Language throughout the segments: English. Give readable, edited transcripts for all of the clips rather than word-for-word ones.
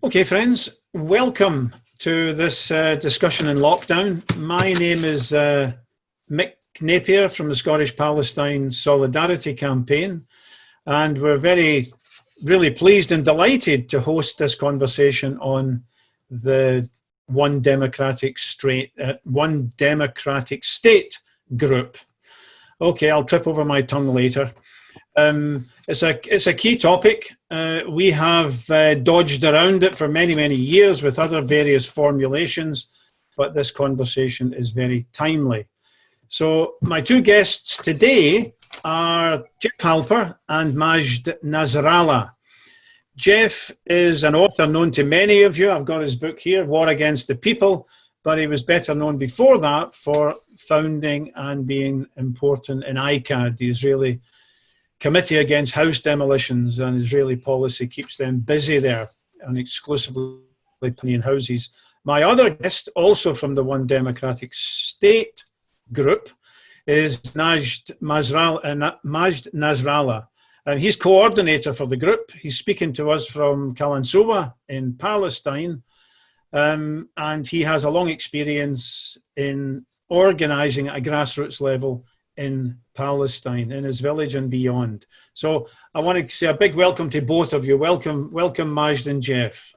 Okay, friends, welcome to this discussion in lockdown. My name is Mick Napier from the Scottish Palestine Solidarity Campaign, and we're really pleased and delighted to host this conversation on the One Democratic State group. Okay, I'll trip over my tongue later. It's a key topic. We have dodged around it for many years with other various formulations, but this conversation is very timely. So my two guests today are Geoff Halper and Majd Nasrallah. Geoff is an author known to many of you. I've got his book here, War Against the People, but he was better known before that for founding and being important in ICAD, the Israeli Committee Against House Demolitions, and Israeli policy keeps them busy there and exclusively Palestinian houses. My other guest, also from the One Democratic State group, is Majd Nasrallah, and he's coordinator for the group. He's speaking to us from Kalansowa in Palestine, and he has a long experience in organizing at a grassroots level in Palestine, in his village and beyond. So I want to say a big welcome to both of you. Welcome, Majd and Geoff.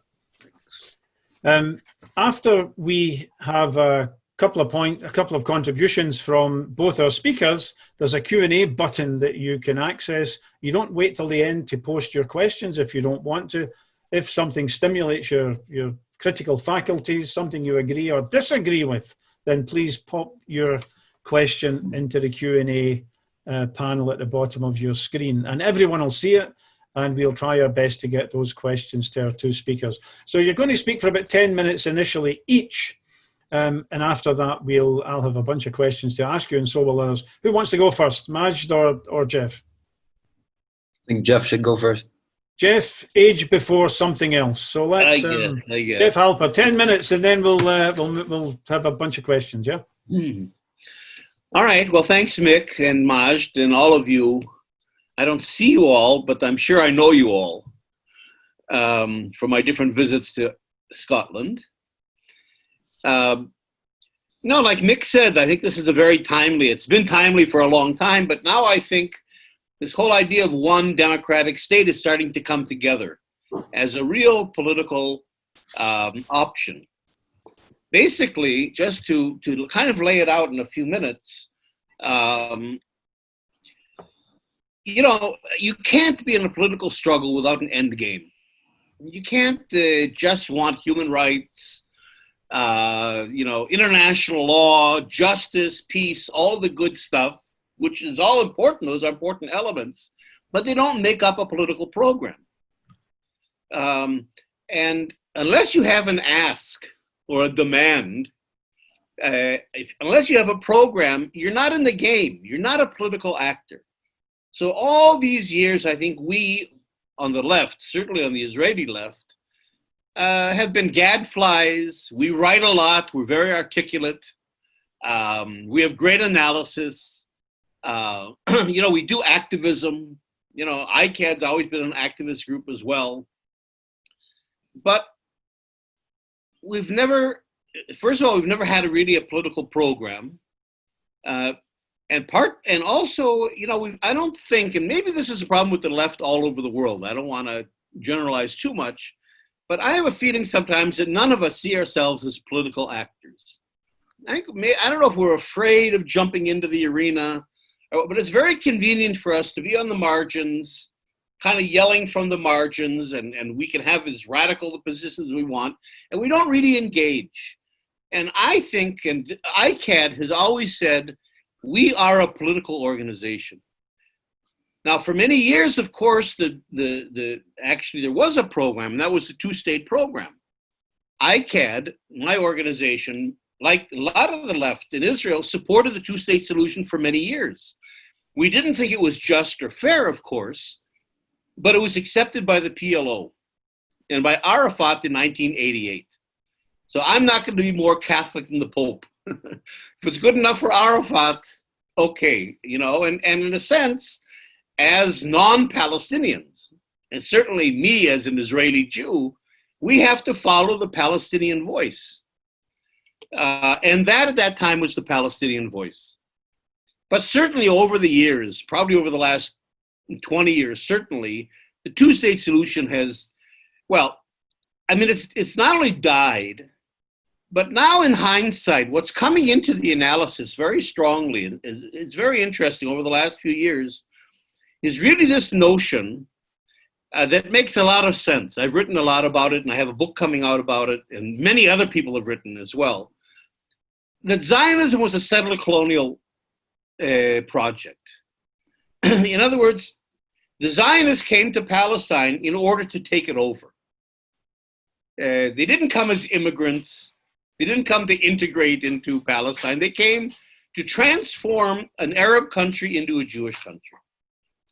After we have a couple of contributions from both our speakers, there's a Q&A button that you can access. You don't wait till the end to post your questions if you don't want to. If something stimulates your critical faculties, something you agree or disagree with, then please pop your question into the Q&A panel at the bottom of your screen, and everyone will see it, and we'll try our best to get those questions to our two speakers. So you're going to speak for about 10 minutes initially each, and after that I'll have a bunch of questions to ask you, and so will others. Who wants to go first, Majd or Geoff? I think Geoff should go first. Geoff, age before something else. So let's Geoff Halper, 10 minutes, and then we'll have a bunch of questions. Yeah. All right. Well, thanks, Mick and Majd and all of you. I don't see you all, but I'm sure I know you all from my different visits to Scotland. No, like Mick said, I think this is it's been timely for a long time, but now I think this whole idea of one democratic state is starting to come together as a real political option. Basically, just to kind of lay it out in a few minutes, you can't be in a political struggle without an end game. You can't just want human rights, international law, justice, peace, all the good stuff, which is all important. Those are important elements, but they don't make up a political program. And unless you have an ask or a demand, unless you have a program, you're not in the game. You're not a political actor. So all these years, I think we on the left, certainly on the Israeli left, have been gadflies. We write a lot. We're very articulate. We have great analysis. We do activism. ICAD's always been an activist group as well. But we've never had really a political program. I don't think, and maybe this is a problem with the left all over the world. I don't want to generalize too much, but I have a feeling sometimes that none of us see ourselves as political actors. I don't know if we're afraid of jumping into the arena, but it's very convenient for us to be on the margins, kind of yelling from the margins, and we can have as radical the positions we want, and we don't really engage. And I think, and ICAD has always said, we are a political organization. Now, for many years, of course, actually there was a program, and that was the two-state program. ICAD, my organization, like a lot of the left in Israel, supported the two-state solution for many years. We didn't think it was just or fair, of course, but it was accepted by the PLO and by Arafat in 1988. So I'm not going to be more Catholic than the Pope. If it's good enough for Arafat, okay, and in a sense, as non-Palestinians, and certainly me as an Israeli Jew, we have to follow the Palestinian voice. And that at that time was the Palestinian voice. But certainly over the years, probably over the last 20 years, certainly, the two-state solution has, well, I mean, it's not only died, but now in hindsight, what's coming into the analysis very strongly, and it's very interesting over the last few years, is really this notion that makes a lot of sense. I've written a lot about it, and I have a book coming out about it, and many other people have written as well, that Zionism was a settler colonial project. In other words, the Zionists came to Palestine in order to take it over. They didn't come as immigrants. They didn't come to integrate into Palestine. They came to transform an Arab country into a Jewish country,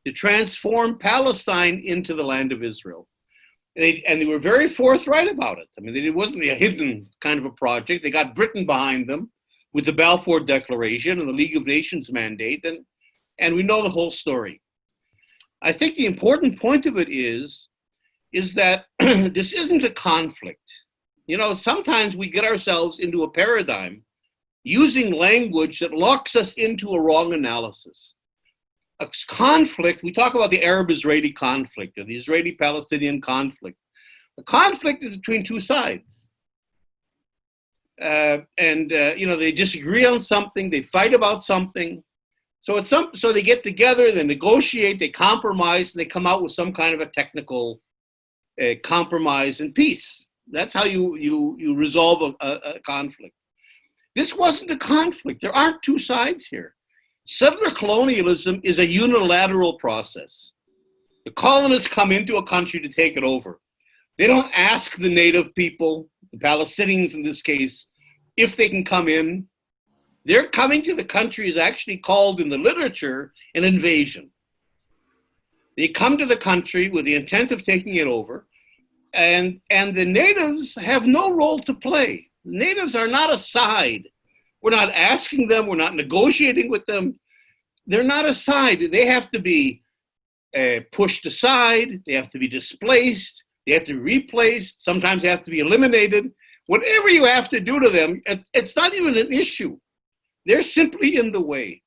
to transform Palestine into the land of Israel. And they were very forthright about it. I mean, it wasn't a hidden kind of a project. They got Britain behind them with the Balfour Declaration and the League of Nations mandate, and we know the whole story. I think the important point of it is that this isn't a conflict. You know, sometimes we get ourselves into a paradigm using language that locks us into a wrong analysis. A conflict, we talk about the Arab-Israeli conflict or the Israeli-Palestinian conflict. The conflict is between two sides. You know, they disagree on something, they fight about something. So they get together, they negotiate, they compromise, and they come out with some kind of a technical compromise and peace. That's how you resolve a conflict. This wasn't a conflict. There aren't two sides here. Settler colonialism is a unilateral process. The colonists come into a country to take it over. They don't ask the native people, the Palestinians in this case, if they can come in. Their coming to the country is actually called in the literature an invasion. They come to the country with the intent of taking it over, and the natives have no role to play. The natives are not a side. We're not asking them, we're not negotiating with them. They're not a side. They have to be pushed aside, they have to be displaced, they have to be replaced, sometimes they have to be eliminated. Whatever you have to do to them, it's not even an issue. They're simply in the way.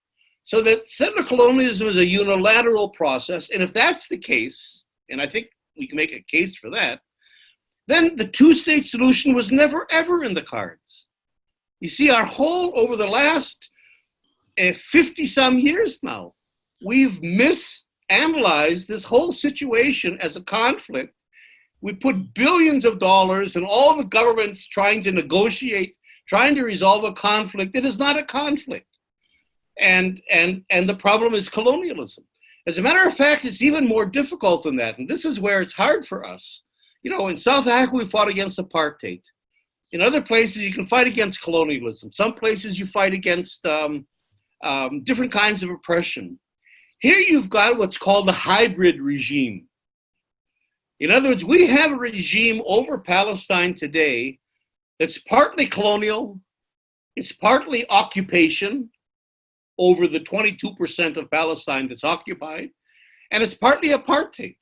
So that settler colonialism is a unilateral process, and if that's the case, and I think we can make a case for that, then the two-state solution was never, ever in the cards. You see, over the last 50-some years now, we've misanalyzed this whole situation as a conflict. We put billions of dollars in all the governments trying to negotiate, trying to resolve a conflict. It is not a conflict. And the problem is colonialism. As a matter of fact, it's even more difficult than that. And this is where it's hard for us. You know, in South Africa, we fought against apartheid. In other places, you can fight against colonialism. Some places you fight against different kinds of oppression. Here you've got what's called a hybrid regime. In other words, we have a regime over Palestine today that's partly colonial, it's partly occupation over the 22% of Palestine that's occupied, and it's partly apartheid.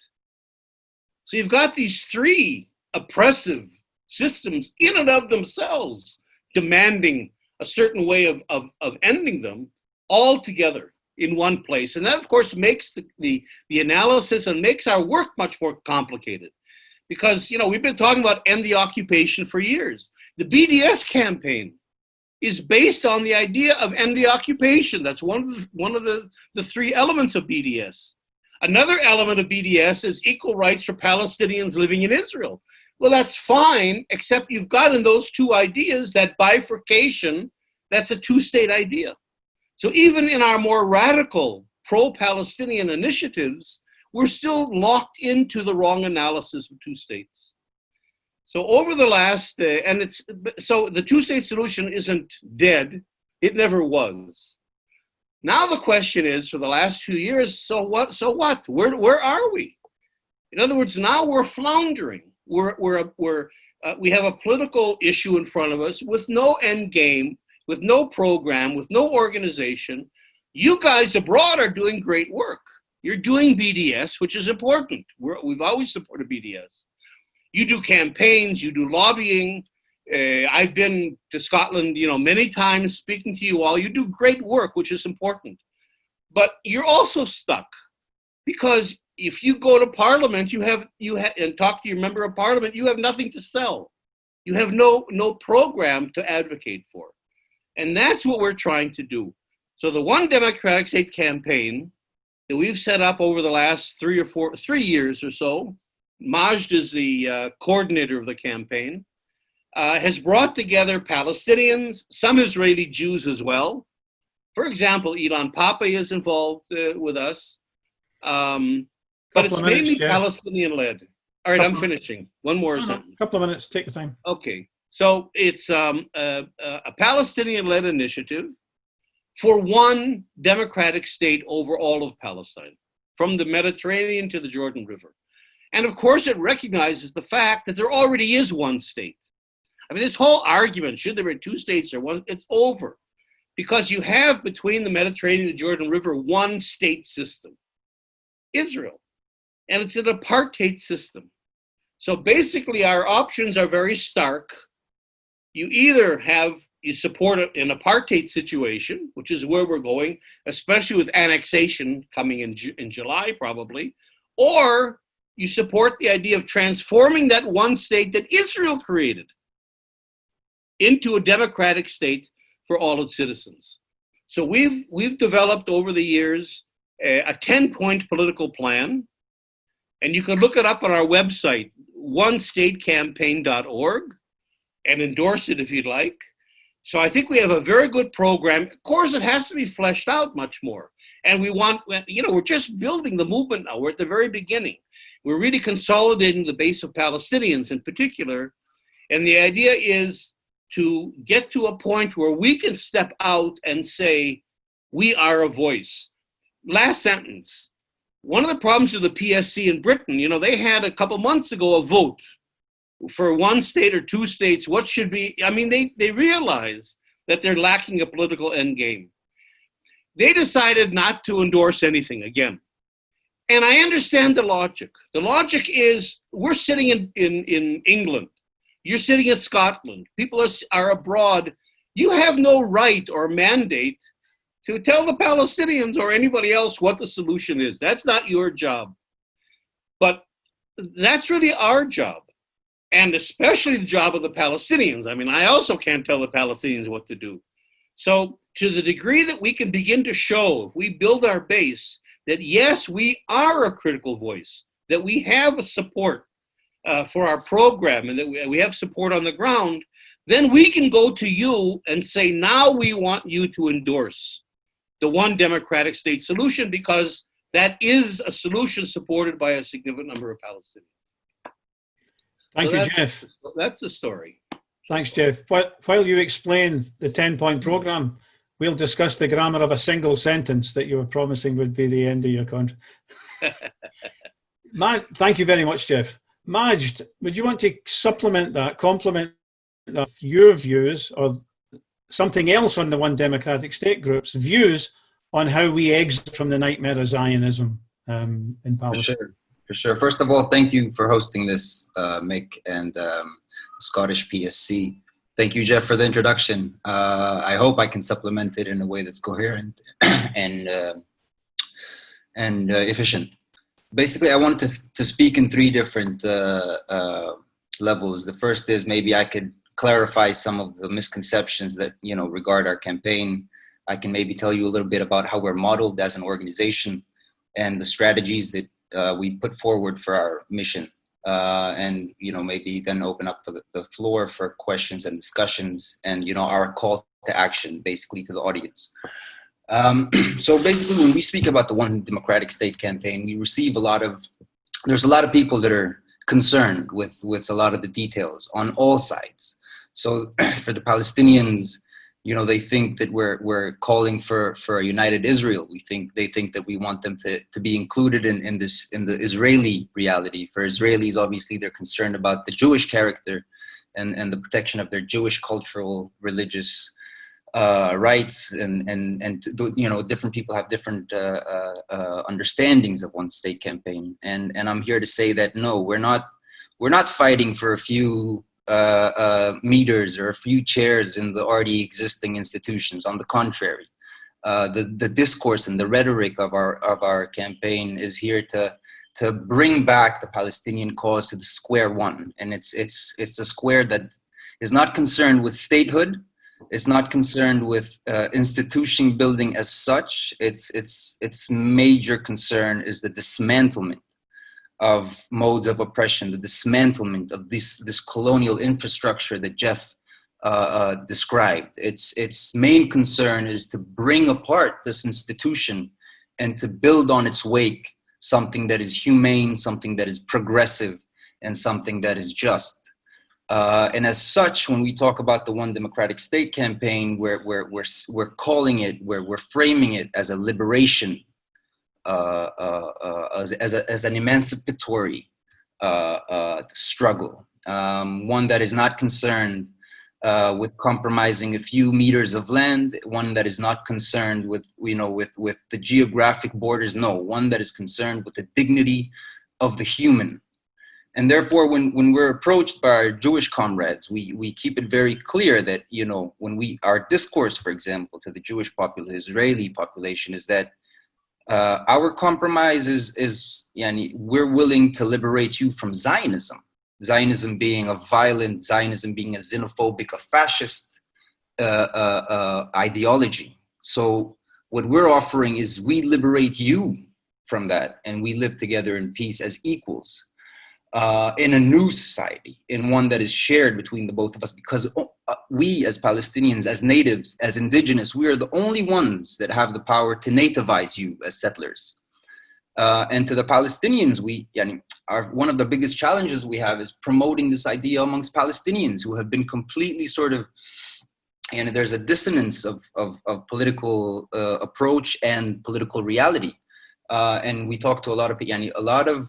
So you've got these three oppressive systems in and of themselves demanding a certain way of ending them all together in one place. And that, of course, makes the analysis and makes our work much more complicated. Because, you know, we've been talking about end the occupation for years. The BDS campaign is based on the idea of end the occupation. That's one of the three elements of BDS. Another element of BDS is equal rights for Palestinians living in Israel. Well, that's fine, except you've got in those two ideas that bifurcation, that's a two-state idea. So even in our more radical pro-Palestinian initiatives, we're still locked into the wrong analysis of two states. So over the last, so the two-state solution isn't dead, it never was. Now the question is, for the last few years, so what? Where are we? In other words, now we're floundering. We have a political issue in front of us with no end game, with no program, with no organization. You guys abroad are doing great work. You're doing BDS, which is important. We've always supported BDS. You do campaigns, you do lobbying. I've been to Scotland, many times speaking to you all. You do great work, which is important. But you're also stuck because if you go to Parliament, and talk to your member of Parliament, you have nothing to sell. You have no program to advocate for. And that's what we're trying to do. So the One Democratic State campaign that we've set up over the last 3 years or so, Majd is the coordinator of the campaign, has brought together Palestinians, some Israeli Jews as well. For example, Ilan Pappé is involved with us. But it's mainly Palestinian-led. All right, I'm finishing. One more sentence. A couple of minutes, take your time. Okay, so it's a Palestinian-led initiative for one democratic state over all of Palestine, from the Mediterranean to the Jordan River. And of course, it recognizes the fact that there already is one state. I mean, this whole argument, should there be 2 states or one, it's over. Because you have between the Mediterranean and the Jordan River one state system, Israel. And it's an apartheid system. So basically our options are very stark. You either you support an apartheid situation, which is where we're going, especially with annexation coming in July probably, or you support the idea of transforming that one state that Israel created into a democratic state for all its citizens. So we've developed over the years a 10-point political plan, and you can look it up on our website, onestatecampaign.org, and endorse it if you'd like. So I think we have a very good program. Of course, it has to be fleshed out much more. And we're just building the movement now. We're at the very beginning. We're really consolidating the base of Palestinians in particular. And the idea is to get to a point where we can step out and say, we are a voice. Last sentence. One of the problems with the PSC in Britain, they had a couple months ago a vote for 1 state or 2 states, what should be, they realize that they're lacking a political end game. They decided not to endorse anything again. And I understand the logic. The logic is we're sitting in England. You're sitting in Scotland. People are abroad. You have no right or mandate to tell the Palestinians or anybody else what the solution is. That's not your job. But that's really our job. And especially the job of the Palestinians. I also can't tell the Palestinians what to do. So to the degree that we can begin to show, if we build our base, that yes, we are a critical voice, that we have a support for our program and that we have support on the ground, then we can go to you and say, now we want you to endorse the one democratic state solution, because that is a solution supported by a significant number of Palestinians. Thank you, Geoff. That's the story. Thanks, Geoff. While you explain the 10-point program, we'll discuss the grammar of a single sentence that you were promising would be the end of your contract. Thank you very much, Geoff. Majd, would you want to supplement that, complement your views or something else on the One Democratic State group's views on how we exit from the nightmare of Zionism in Palestine? For sure. First of all, thank you for hosting this, Mick, and Scottish PSC. Thank you, Geoff, for the introduction. I hope I can supplement it in a way that's coherent and efficient. Basically, I wanted to speak in 3 different levels. The first is maybe I could clarify some of the misconceptions that regard our campaign. I can maybe tell you a little bit about how we're modeled as an organization and the strategies that we put forward for our mission, and maybe then open up the floor for questions and discussions, and our call to action basically to the audience. So basically, when we speak about the One Democratic State campaign, we receive there's a lot of people that are concerned with a lot of the details on all sides. So for the Palestinians, they think that we're calling for a united Israel. They think that we want them to be included in the Israeli reality. For Israelis, obviously, they're concerned about the Jewish character and the protection of their Jewish cultural, religious rights, and different people have different understandings of one state campaign. And I'm here to say that no, we're not we're not fighting for a few meters or a few chairs in the already existing institutions. On the contrary, the discourse and the rhetoric of our campaign is here to bring back the Palestinian cause to the square one, and it's a square that is not concerned with statehood. It's not concerned with institution building as such. Its major concern is the dismantlement of modes of oppression, the dismantlement of this colonial infrastructure that Geoff described. Its main concern is to bring apart this institution and to build on its wake something that is humane, something that is progressive, and something that is just. And as such, when we talk about the One Democratic State campaign, we're calling it, we're framing it as a liberation, as an emancipatory struggle, one that is not concerned with compromising a few meters of land, one that is not concerned with, with the geographic borders. No, one that is concerned with the dignity of the human. And therefore, when we're approached by our Jewish comrades, we keep it very clear that, when our discourse, for example, to the Jewish population, Israeli population, is that our compromise is we're willing to liberate you from Zionism. Zionism being a violent, Zionism being a xenophobic, a fascist ideology. So what we're offering is we liberate you from that, and we live together in peace as equals. In a new society, in one that is shared between the both of us, because we as Palestinians, as natives, as indigenous, we are the only ones that have the power to nativize you as settlers. And to the Palestinians, one of the biggest challenges we have is promoting this idea amongst Palestinians who have been completely and there's a dissonance of political approach and political reality. And we talk to a lot of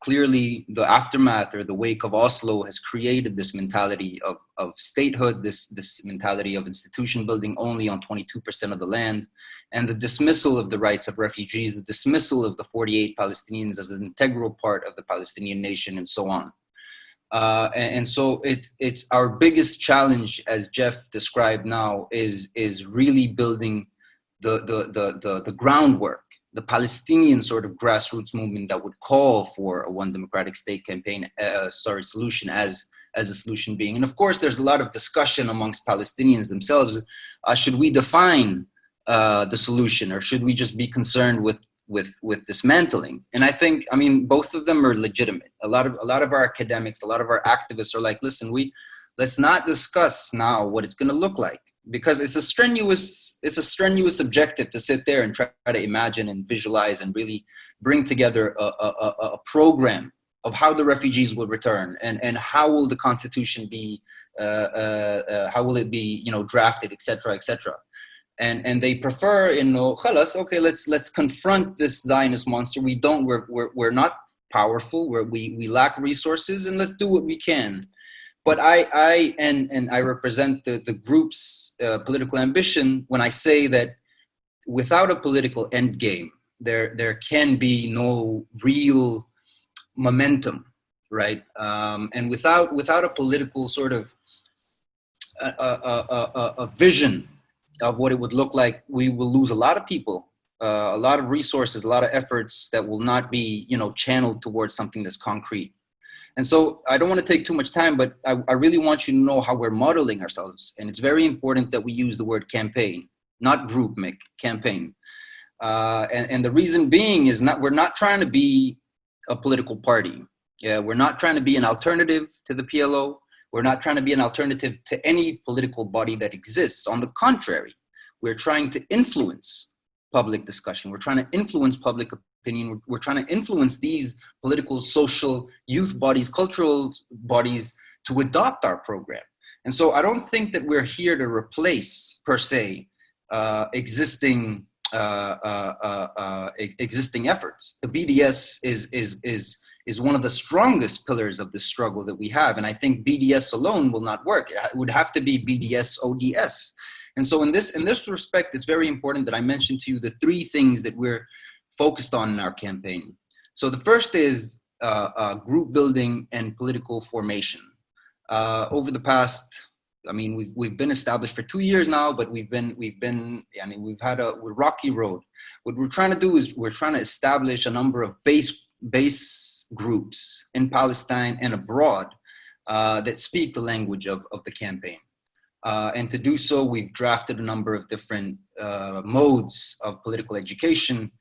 clearly, the aftermath or the wake of Oslo has created this mentality of statehood, this mentality of institution building only on 22% of the land, and the dismissal of the rights of refugees, the dismissal of the 48 Palestinians as an integral part of the Palestinian nation, and so on. And so it's our biggest challenge, as Geoff described now, is really building the groundwork, the Palestinian sort of grassroots movement that would call for a One Democratic State campaign, solution as a solution being. And of course, there's a lot of discussion amongst Palestinians themselves. Should we define the solution, or should we just be concerned with dismantling? And I think, both of them are legitimate. A lot of our academics, a lot of our activists are like, listen, let's not discuss now what it's going to look like, because it's a strenuous objective to sit there and try to imagine and visualize and really bring together a program of how the refugees will return, and how will the constitution be, how will it be, drafted, etc., etc. And they prefer, okay, let's confront this Zionist monster. We're not powerful. We lack resources, and let's do what we can. But I represent the group's political ambition when I say that without a political end game, there can be no real momentum, right? And without a political sort of a vision of what it would look like, we will lose a lot of people, a lot of resources, a lot of efforts that will not be channeled towards something that's concrete. And so I don't want to take too much time, but I really want you to know how we're modeling ourselves. And it's very important that we use the word campaign, not group, Mick, campaign. And the reason being is we're not trying to be a political party. Yeah, we're not trying to be an alternative to the PLO. We're not trying to be an alternative to any political body that exists. On the contrary, we're trying to influence public discussion. We're trying to influence public opinion. We're trying to influence these political, social, youth bodies, cultural bodies to adopt our program. And so I don't think that we're here to replace, per se, existing efforts. The BDS is one of the strongest pillars of this struggle that we have. And I think BDS alone will not work. It would have to be BDS ODS. And so in this respect, it's very important that I mention to you the three things that we're focused on in our campaign. So the first is group building and political formation. Over the past, I mean, we've been established for 2 years now, but we've had a rocky road. What we're trying to do is we're trying to establish a number of base groups in Palestine and abroad that speak the language of the campaign. And to do so, we've drafted a number of different modes of political education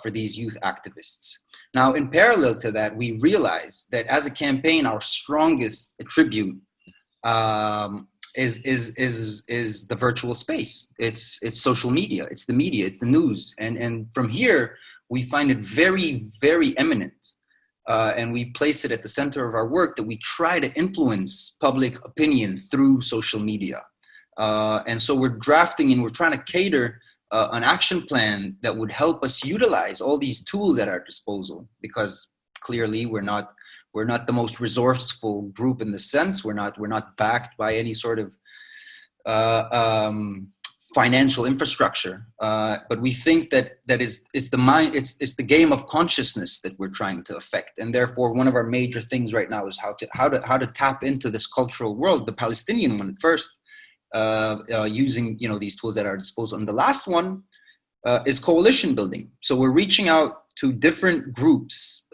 for these youth activists. Now, in parallel to that, we realize that as a campaign, our strongest attribute is the virtual space. It's social media, it's the media, it's the news. And from here, we find it very, very eminent. And we place it at the center of our work that we try to influence public opinion through social media. And so we're drafting and we're trying to cater an action plan that would help us utilize all these tools at our disposal, because clearly we're not the most resourceful group in the sense. We're not backed by any sort of financial infrastructure, but we think that it's the game of consciousness that we're trying to affect, and therefore one of our major things right now is how to tap into this cultural world, the Palestinian one first, using these tools at our disposal, and the last one is coalition building. So we're reaching out to different groups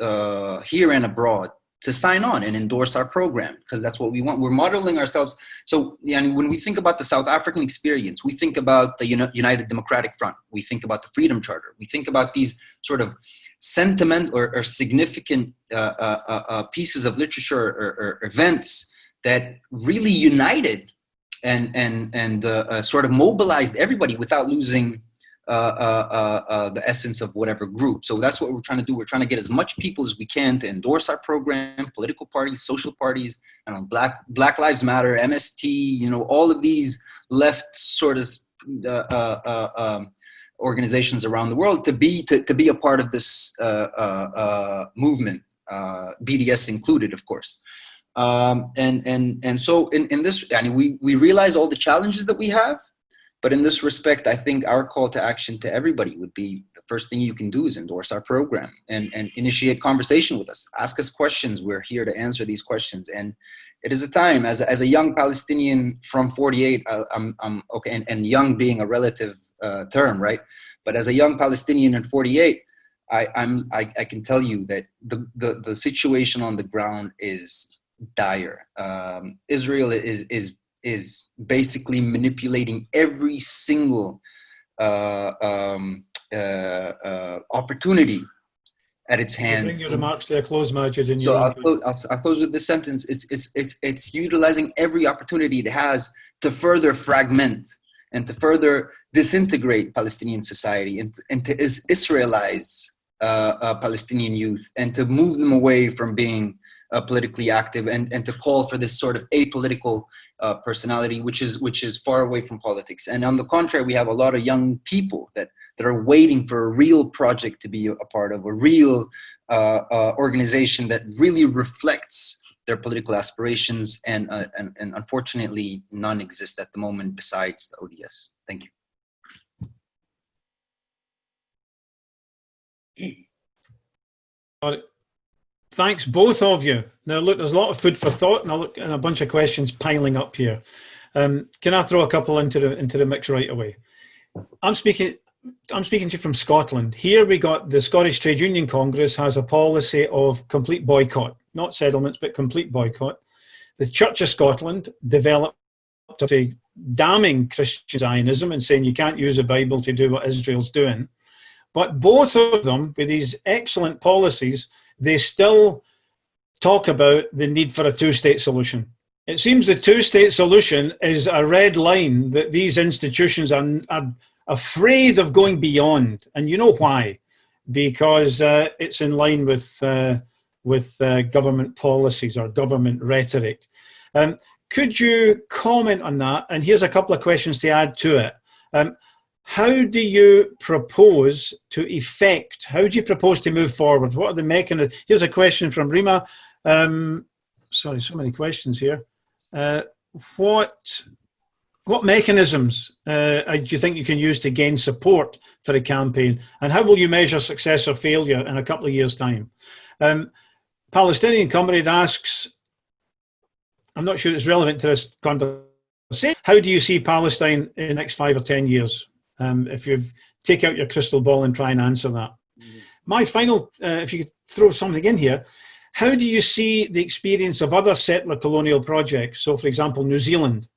here and abroad to sign on and endorse our program, because that's what we want. We're modeling ourselves. So when we think about the South African experience, we think about the United Democratic Front. We think about the Freedom Charter. We think about these sort of sentiment or significant pieces of literature or events that really united and sort of mobilized everybody without losing the essence of whatever group. So that's what we're trying to do. We're trying to get as much people as we can to endorse our program, political parties, social parties, Black Lives Matter, MST, all of these left sort of organizations around the world to be a part of this movement, BDS included, of course. And so in this, we realize all the challenges that we have. But in this respect, I think our call to action to everybody would be, the first thing you can do is endorse our program and initiate conversation with us. Ask us questions. We're here to answer these questions. And it is a time, as a young Palestinian from 48, I'm okay, and young being a relative term, right? But as a young Palestinian in 48, I can tell you that the situation on the ground is dire. Israel is basically manipulating every single opportunity at its hand. Bring your remarks to a close, Majid. So I'll close with this sentence. It's utilizing every opportunity it has to further fragment and to further disintegrate Palestinian society and to Israelize Palestinian youth and to move them away from being politically active and to call for this sort of apolitical personality, which is far away from politics. And on the contrary, we have a lot of young people that are waiting for a real project to be a part of, a real organization that really reflects their political aspirations, and unfortunately none exist at the moment besides the ODS. Thank you. Thanks, both of you. Now, look, there's a lot of food for thought, and a bunch of questions piling up here. Can I throw a couple into the mix right away? I'm speaking to you from Scotland. Here we got the Scottish Trade Union Congress has a policy of complete boycott, not settlements, but complete boycott. The Church of Scotland developed a damning Christian Zionism and saying you can't use the Bible to do what Israel's doing. But both of them, with these excellent policies, they still talk about the need for a two-state solution. It seems the two-state solution is a red line that these institutions are afraid of going beyond. And you know why? Because it's in line with government policies or government rhetoric. Could you comment on that? And here's a couple of questions to add to it. How do you propose to effect, how do you propose to move forward? What are the mechanisms? Here's a question from Rima. Sorry, so many questions here. What mechanisms do you think you can use to gain support for the campaign? And how will you measure success or failure in a couple of years' time? Palestinian comrade asks, I'm not sure it's relevant to this conversation, how do you see Palestine in the next 5 or 10 years? If you take out your crystal ball and try and answer that. My final, if you could throw something in here, how do you see the experience of other settler colonial projects? So, for example, New Zealand,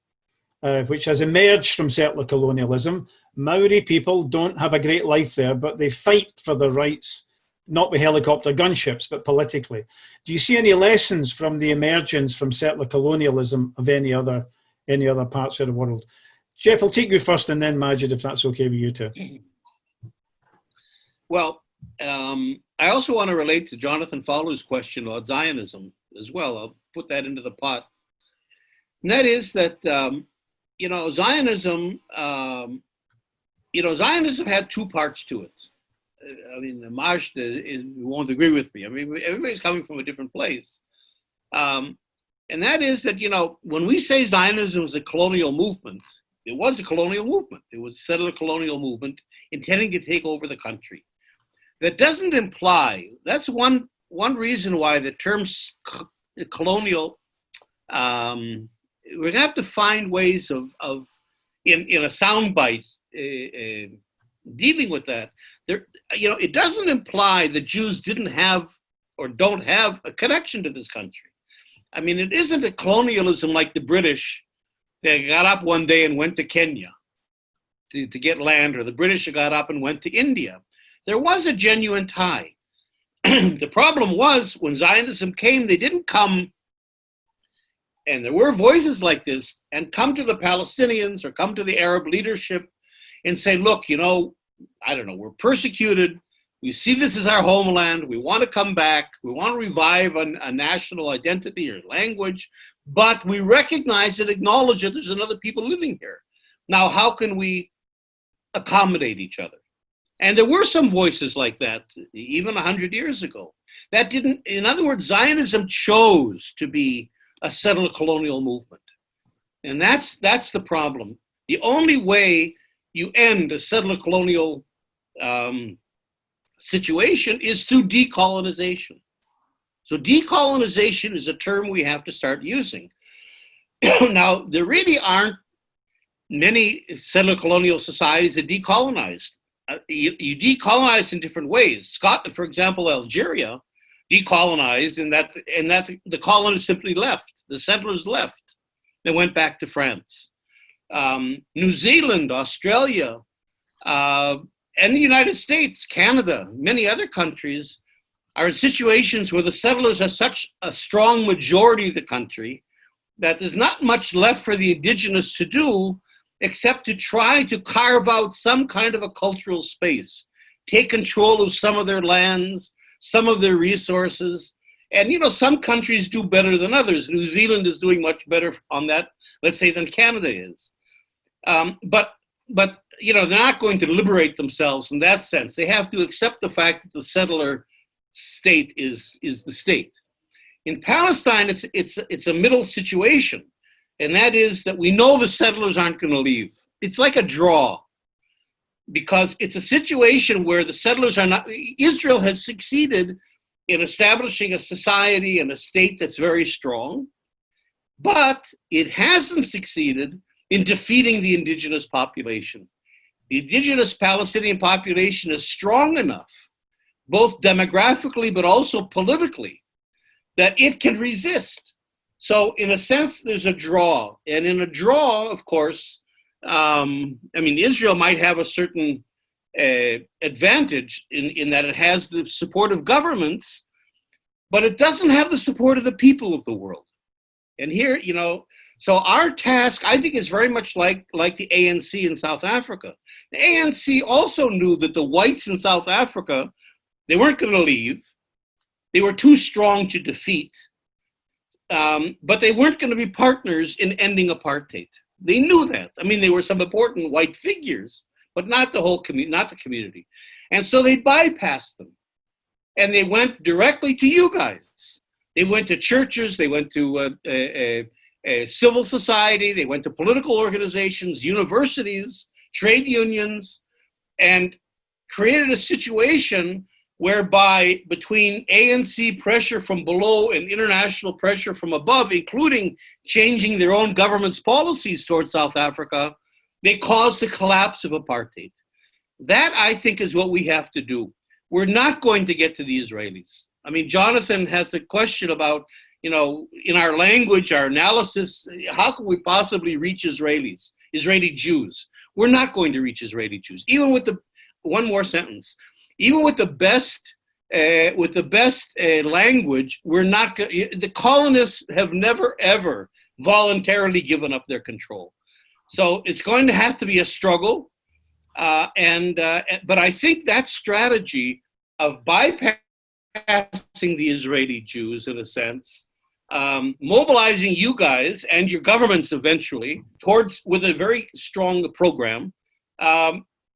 which has emerged from settler colonialism. Maori people don't have a great life there, but they fight for their rights, not with helicopter gunships, but politically. Do you see any lessons from the emergence from settler colonialism of any other parts of the world? Geoff, I'll take you first, and then Majid, if that's okay with you too. Well, I also want to relate to Jonathan Fowler's question about Zionism as well. I'll put that into the pot. And that is that, Zionism, Zionism had two parts to it. I mean, Majid won't agree with me. I mean, everybody's coming from a different place. And that is that, when we say Zionism is a colonial movement, it was a colonial movement. It was a settler colonial movement intending to take over the country. That doesn't imply, that's one reason why the term colonial, we're going to have to find ways of in a soundbite dealing with that. It doesn't imply that Jews didn't have or don't have a connection to this country. I mean, it isn't a colonialism like the British. They got up one day and went to Kenya to get land, or the British got up and went to India. There was a genuine tie. The problem was when Zionism came, they didn't come, and there were voices like this, and come to the Palestinians or come to the Arab leadership and say, look, we're persecuted. We see this as our homeland. We want to come back. We want to revive a national identity or language, but we recognize and acknowledge that there's another people living here. Now, how can we accommodate each other? And there were some voices like that, even 100 years ago. That didn't, in other words, Zionism chose to be a settler colonial movement. And that's the problem. The only way you end a settler colonial situation is through decolonization. So decolonization is a term we have to start using. Now, there really aren't many settler colonial societies that decolonized. You decolonize in different ways. Scotland, for example, Algeria decolonized in that the colonists simply left. The settlers left. They went back to France. New Zealand, Australia, and the United States, Canada, many other countries are in situations where the settlers are such a strong majority of the country that there's not much left for the indigenous to do except to try to carve out some kind of a cultural space, take control of some of their lands, some of their resources. And, some countries do better than others. New Zealand is doing much better on that, let's say, than Canada is. But they're not going to liberate themselves in that sense. They have to accept the fact that the settler state is the state. In Palestine, it's a middle situation. And that is that we know the settlers aren't going to leave. It's like a draw, because it's a situation where the settlers are not. Israel has succeeded in establishing a society and a state that's very strong, but it hasn't succeeded in defeating the indigenous population. The indigenous Palestinian population is strong enough, both demographically but also politically, that it can resist. So in a sense, there's a draw. And in a draw, of course, Israel might have a certain advantage in that it has the support of governments, but it doesn't have the support of the people of the world. And here, so our task, I think, is very much like the ANC in South Africa. The ANC also knew that the whites in South Africa, they weren't going to leave. They were too strong to defeat. But they weren't going to be partners in ending apartheid. They knew that. There were some important white figures, but not the whole community, not the community. And so they bypassed them. And they went directly to you guys. They went to churches, they went to a civil society, they went to political organizations, universities, trade unions, and created a situation whereby between ANC pressure from below and international pressure from above, including changing their own government's policies towards South Africa, they caused the collapse of apartheid. That, I think, is what we have to do. We're not going to get to the Israelis. I mean, Jonathan has a question about, you know, in our language, our analysis, how can we possibly reach Israelis, Israeli Jews? We're not going to reach Israeli Jews. Even with the, one more sentence, even with the best language, we're not, the colonists have never, ever voluntarily given up their control. So it's going to have to be a struggle. But I think that strategy of bypassing the Israeli Jews, in a sense, mobilizing you guys and your governments eventually towards, with a very strong program,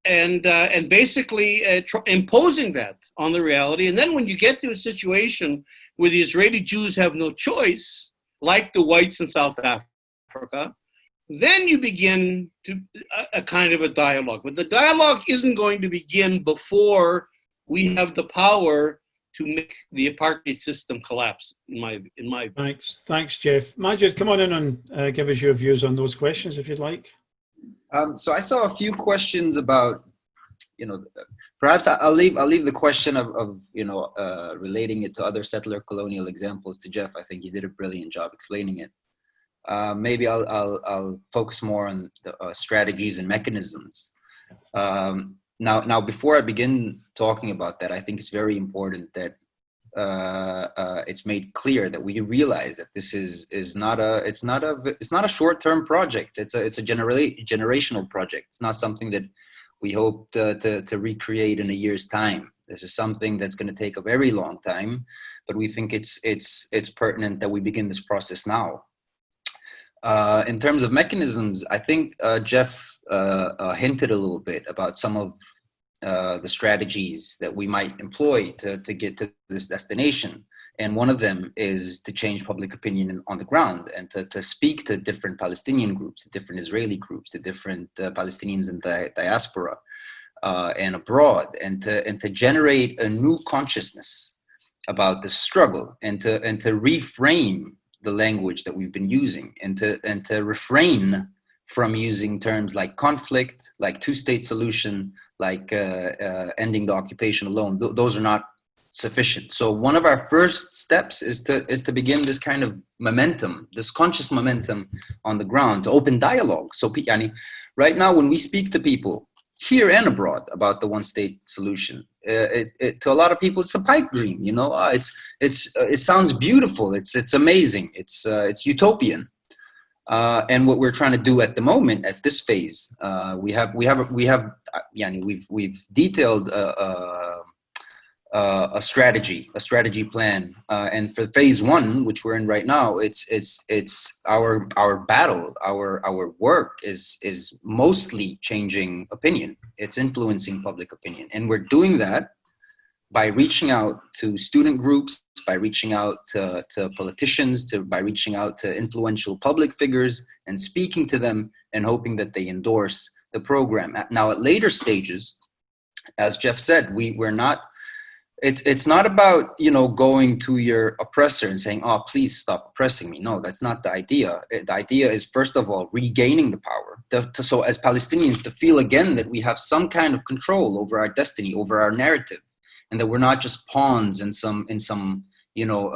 and basically imposing that on the reality. And then when you get to a situation where the Israeli Jews have no choice, like the whites in South Africa, then you begin to a kind of a dialogue. But the dialogue isn't going to begin before we have the power to make the apartheid system collapse, in my view. Thanks, Geoff. Majid, come on in and give us your views on those questions, if you'd like. So I saw a few questions about, you know, perhaps I'll leave the question of you know, relating it to other settler colonial examples to Geoff. I think he did a brilliant job explaining it. Maybe I'll focus more on the strategies and mechanisms. Now, before I begin talking about that, I think it's very important that it's made clear that we realize that this is not a short-term project. It's a generational project. It's not something that we hope to recreate in a year's time. This is something that's going to take a very long time, but we think it's pertinent that we begin this process now. In terms of mechanisms, I think Geoff hinted a little bit about some of the strategies that we might employ to get to this destination. And one of them is to change public opinion on the ground and to speak to different Palestinian groups, to different Israeli groups, to different Palestinians in the diaspora and abroad, and to generate a new consciousness about the struggle, and to reframe the language that we've been using, and to refrain from using terms like conflict, like two-state solution, like ending the occupation alone. Those are not sufficient. So one of our first steps is to begin this kind of momentum, this conscious momentum on the ground, to open dialogue. So right now, when we speak to people here and abroad about the one-state solution, to a lot of people, it's a pipe dream. You know, it sounds beautiful. It's amazing. It's utopian. And what we're trying to do at the moment, at this phase, we've detailed a strategy plan, and for phase one, which we're in right now, it's our battle, our work is mostly changing opinion. It's influencing public opinion, and we're doing that by reaching out to student groups, by reaching out to politicians, by reaching out to influential public figures and speaking to them and hoping that they endorse the program. Now, at later stages, as Geoff said, we're not. It's not about, you know, going to your oppressor and saying, "Oh, please stop oppressing me." No, that's not the idea. The idea is, first of all, regaining the power. So as Palestinians, to feel again that we have some kind of control over our destiny, over our narrative, and that we're not just pawns in some you know,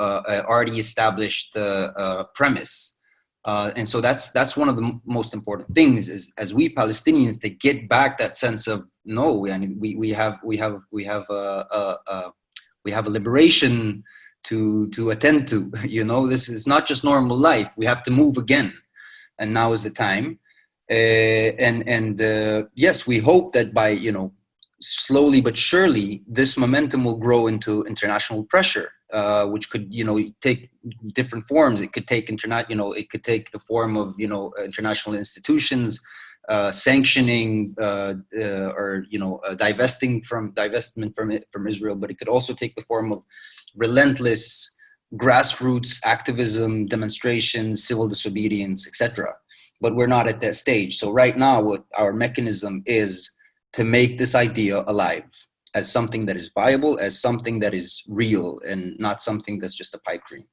already established premise. And so that's one of the most important things, is as we Palestinians to get back that sense of, no, we have a liberation to attend to. You know, this is not just normal life. We have to move again, and now is the time. Yes, we hope that by, you know, slowly but surely, this momentum will grow into international pressure, which could, you know, take different forms. It could take it could take the form of, you know, international institutions sanctioning or, you know, divestment from Israel, but it could also take the form of relentless grassroots activism, demonstrations, civil disobedience, etc. But we're not at that stage. So right now, what our mechanism is to make this idea alive, as something that is viable, as something that is real, and not something that's just a pipe dream.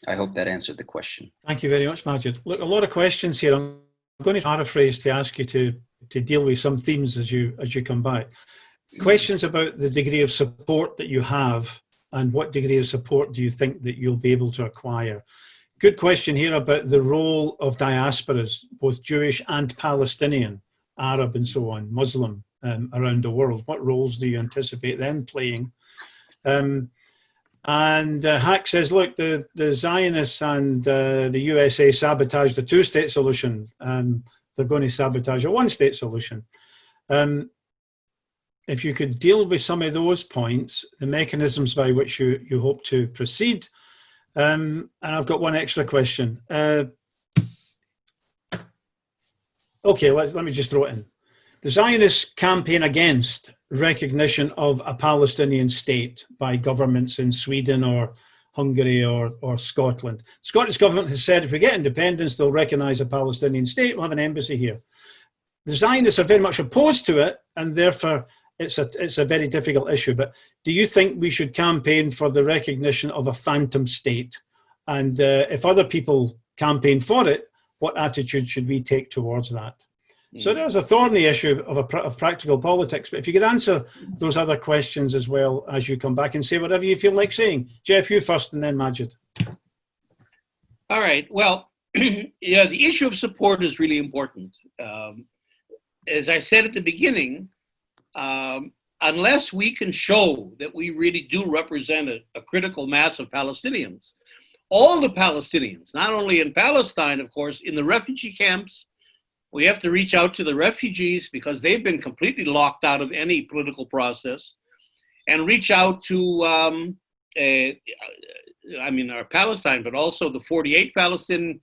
I hope that answered the question. Thank you very much, Majid. Look, a lot of questions here. I'm going to paraphrase to ask you to deal with some themes as you come back. Questions about the degree of support that you have, and what degree of support do you think that you'll be able to acquire? Good question here about the role of diasporas, both Jewish and Palestinian, Arab and so on, Muslim, around the world. What roles do you anticipate them playing? Hack says, look, the Zionists and the USA sabotaged the two-state solution. They're going to sabotage a one-state solution. If you could deal with some of those points, the mechanisms by which you hope to proceed. And I've got one extra question. Okay, let me just throw it in. The Zionists campaign against recognition of a Palestinian state by governments in Sweden or Hungary or Scotland. The Scottish government has said if we get independence, they'll recognise a Palestinian state, we'll have an embassy here. The Zionists are very much opposed to it, and therefore it's a very difficult issue. But do you think we should campaign for the recognition of a phantom state? And if other people campaign for it, what attitude should we take towards that? So there's a thorny issue of practical politics, but if you could answer those other questions as well as you come back and say whatever you feel like saying. Geoff, you first and then Majid. All right, well, yeah, the issue of support is really important. As I said at the beginning, unless we can show that we really do represent a critical mass of Palestinians, all the Palestinians, not only in Palestine, of course, in the refugee camps. We have to reach out to the refugees because they've been completely locked out of any political process, and reach out to, our Palestine, but also the 48 Palestinians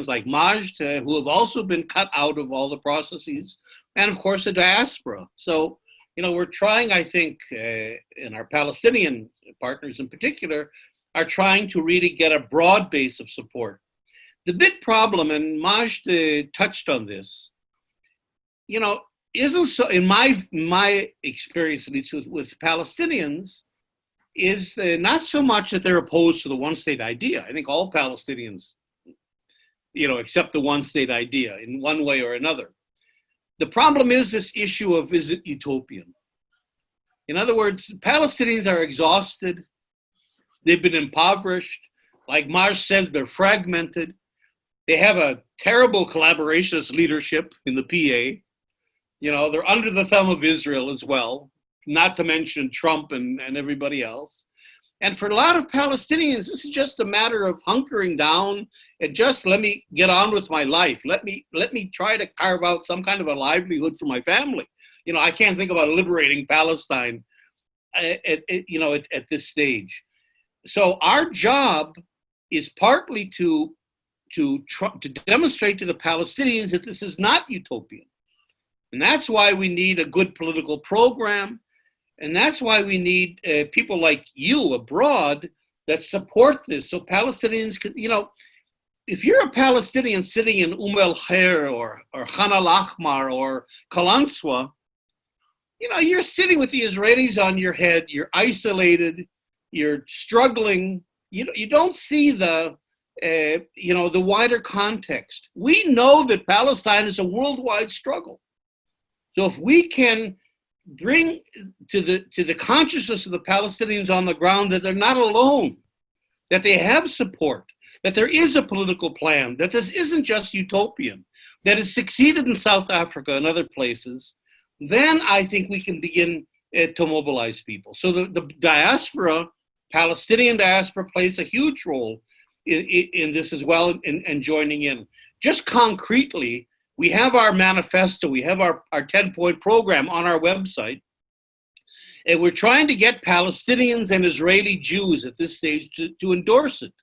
like Majd, who have also been cut out of all the processes, and of course the diaspora. So, we're trying, I think, and our Palestinian partners in particular, are trying to really get a broad base of support. The big problem, and Majd touched on this, isn't so, in my experience, at least with Palestinians, is not so much that they're opposed to the one-state idea. I think all Palestinians, accept the one-state idea in one way or another. The problem is this issue of, is it utopian? In other words, Palestinians are exhausted. They've been impoverished. Like Majd says, they're fragmented. They have a terrible collaborationist leadership in the PA. They're under the thumb of Israel as well, not to mention Trump and everybody else. And for a lot of Palestinians, this is just a matter of hunkering down and just let me get on with my life. Let me try to carve out some kind of a livelihood for my family. I can't think about liberating Palestine at this stage. So our job is partly to demonstrate to the Palestinians that this is not utopian. And that's why we need a good political program. And that's why we need people like you abroad that support this. So Palestinians can, if you're a Palestinian sitting in El Khair or Khan al-Ahmar or Kalanswa, you're sitting with the Israelis on your head, you're isolated, you're struggling, you don't see the wider context. We know that Palestine is a worldwide struggle. So if we can bring to the consciousness of the Palestinians on the ground that they're not alone, that they have support, that there is a political plan, that this isn't just utopian, that has succeeded in South Africa and other places, then I think we can begin to mobilize people. So the diaspora, Palestinian diaspora, plays a huge role in this as well, and joining in. Just concretely, we have our manifesto, we have our 10-point program on our website, and we're trying to get Palestinians and Israeli Jews at this stage to endorse it.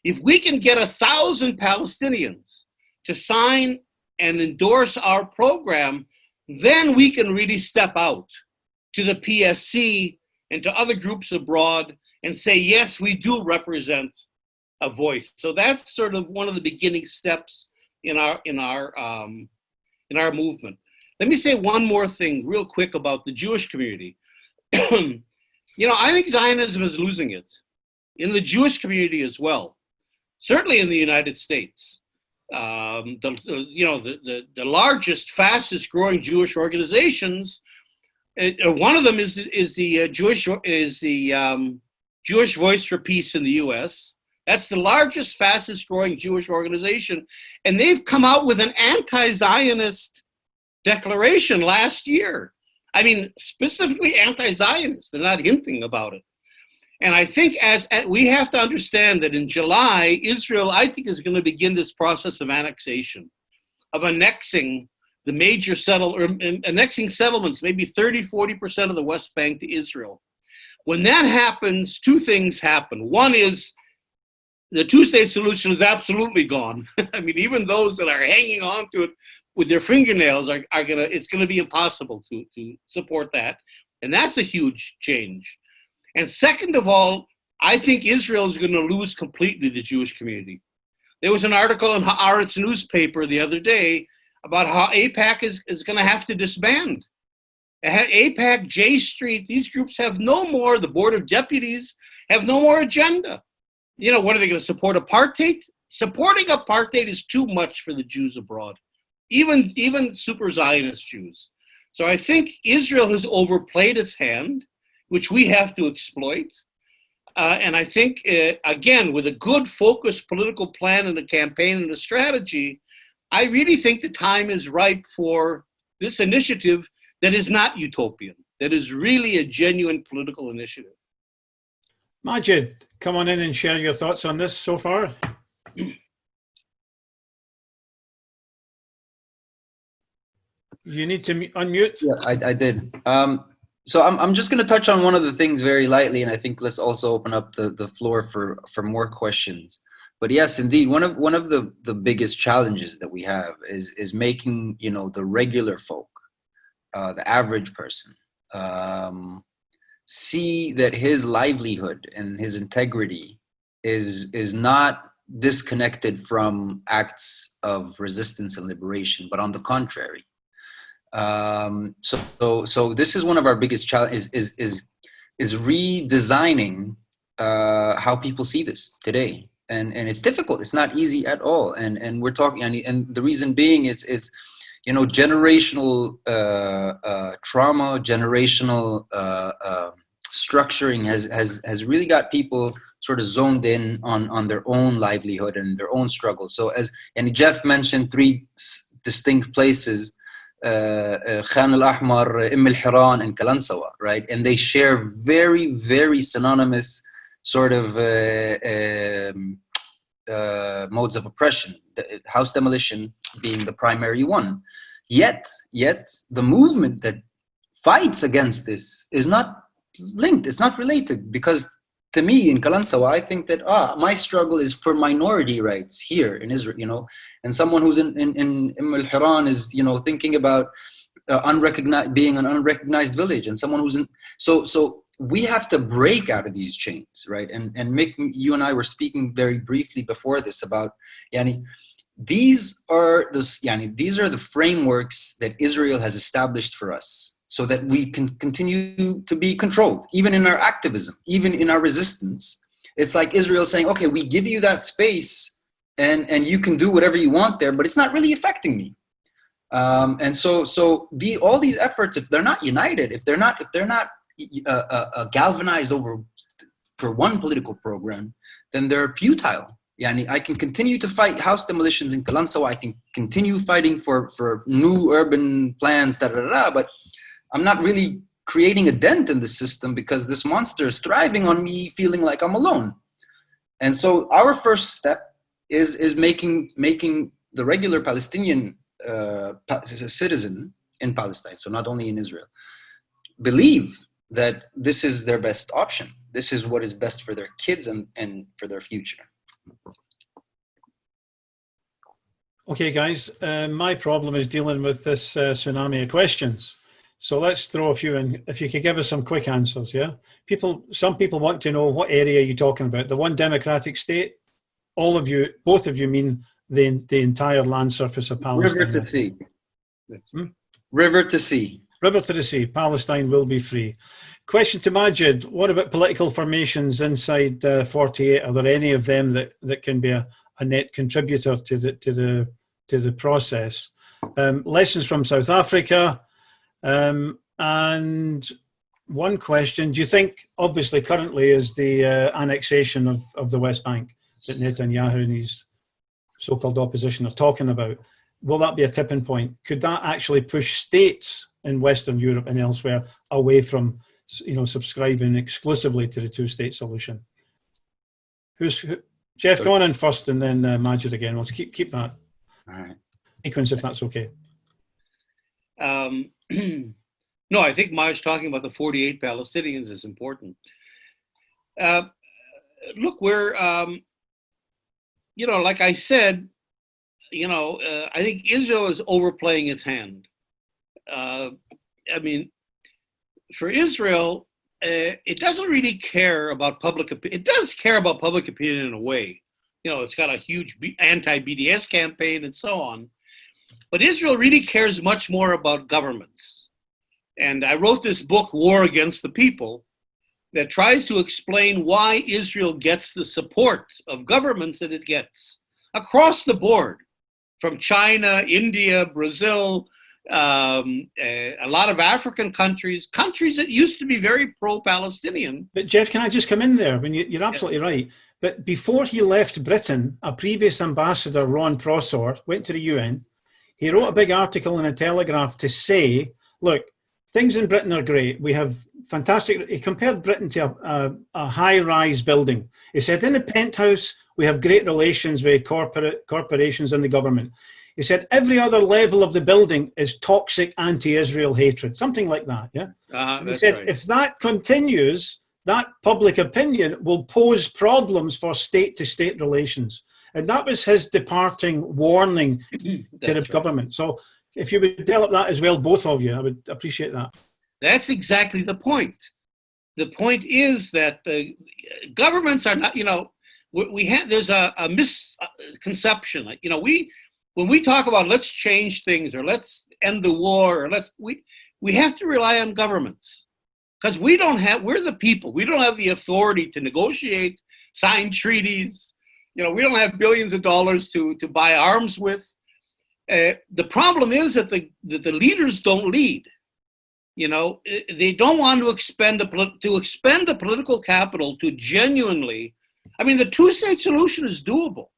If we can get 1,000 Palestinians to sign and endorse our program, then we can really step out to the PSC and to other groups abroad and say, yes, we do represent a voice. So that's sort of one of the beginning steps in our movement. Let me say one more thing real quick about the Jewish community. You know, I think Zionism is losing it in the Jewish community as well, certainly in the United States. The largest, fastest growing Jewish organizations, one of them is the Jewish Voice for Peace in the U.S. That's the largest, fastest growing Jewish organization, and they've come out with an anti-Zionist declaration last year. I mean, specifically anti-Zionist. They're not hinting about it. And I think we have to understand that in July, Israel, I think, is going to begin this process of annexation, of annexing the major annexing settlements, maybe 30–40% of the West Bank to Israel. When that happens, two things happen. One is the two-state solution is absolutely gone. I mean, even those that are hanging on to it with their fingernails it's gonna be impossible to support that. And that's a huge change. And second of all, I think Israel is gonna lose completely the Jewish community. There was an article in Haaretz newspaper the other day about how AIPAC is gonna have to disband. AIPAC, J Street, these groups have no more, the Board of Deputies have no more agenda. You know, what are they gonna support, apartheid? Supporting apartheid is too much for the Jews abroad. Even super Zionist Jews. So I think Israel has overplayed its hand, which we have to exploit. And I think, again, with a good focused political plan and a campaign and a strategy, I really think the time is ripe for this initiative that is not utopian, that is really a genuine political initiative. Majid, come on in and share your thoughts on this so far. You need to unmute. Yeah, I did. So I'm just going to touch on one of the things very lightly, and I think let's also open up the floor for more questions. But yes, indeed, one of the biggest challenges that we have is making, you know, the regular folk, the average person, see that his livelihood and his integrity is not disconnected from acts of resistance and liberation, but on the contrary. So this is one of our biggest challenges is redesigning how people see this today, and it's difficult. It's not easy at all, and we're talking, and the reason being it's you know, generational trauma, generational structuring has really got people sort of zoned in on their own livelihood and their own struggle. So and Geoff mentioned three distinct places. Khan al-Ahmar, al-Hiran, and Kalansawa, right? And they share very, very synonymous sort of modes of oppression, house demolition being the primary one. Yet the movement that fights against this is not linked, it's not related, because to me in Kalansawa, I think that my struggle is for minority rights here in Israel, you know, and someone who's in al-Hiran is, you know, thinking about being an unrecognized village, and someone who's in, so we have to break out of these chains, right? And Mick, you and I were speaking very briefly before this about, these are the frameworks that Israel has established for us, so that we can continue to be controlled, even in our activism, even in our resistance. It's like Israel saying, okay, we give you that space and you can do whatever you want there, but it's not really affecting me. And so all these efforts, if they're not united, if they're not galvanized for one political program, then they're futile. I can continue to fight house demolitions in Kalansawa, I can continue fighting for new urban plans, but I'm not really creating a dent in the system, because this monster is thriving on me feeling like I'm alone. And so our first step is making the regular Palestinian citizen in Palestine, so not only in Israel, believe that this is their best option. This is what is best for their kids and for their future. Okay, guys, my problem is dealing with this tsunami of questions. So let's throw a few in. If you could give us some quick answers, yeah? Some people want to know what area you're talking about. The one democratic state, both of you mean the entire land surface of Palestine. River to sea. River to sea. River to the sea. Palestine will be free. Question to Majid. What about political formations inside 48? Are there any of them that can be a net contributor to the process? Lessons from South Africa. And one question, do you think, obviously currently is the annexation of the West Bank that Netanyahu and his so-called opposition are talking about, will that be a tipping point? Could that actually push states in Western Europe and elsewhere away from, subscribing exclusively to the two-state solution? Geoff, go on in first, and then Majid again. Let's keep that sequence, if that's okay. No, I think Maj's talking about the 48 Palestinians is important. Look, we're, like I said, I think Israel is overplaying its hand. For Israel, it doesn't really care about public opinion. It does care about public opinion in a way. It's got a huge anti-BDS campaign and so on. But Israel really cares much more about governments. And I wrote this book, War Against the People, that tries to explain why Israel gets the support of governments that it gets across the board, from China, India, Brazil, a lot of African countries that used to be very pro-Palestinian. But Geoff, can I just come in there? You're absolutely right. But before he left Britain, a previous ambassador, Ron Prosor, went to the UN. He wrote a big article in a Telegraph to say, look, things in Britain are great. We have fantastic. He compared Britain to a high-rise building. He said, in the penthouse, we have great relations with corporations and the government. He said, every other level of the building is toxic anti-Israel hatred, something like that. Yeah. He said, right. If that continues, that public opinion will pose problems for state-to-state relations. And that was his departing warning to the government. So if you would develop that as well, both of you, I would appreciate that. That's exactly the point. The point is that governments are not, there's a misconception. When we talk about let's change things or let's end the war, or we have to rely on governments because we're the people. We don't have the authority to negotiate, sign treaties. We don't have billions of dollars to buy arms with. The problem is that the leaders don't lead. They don't want to expend the political capital to genuinely. The two-state solution is doable.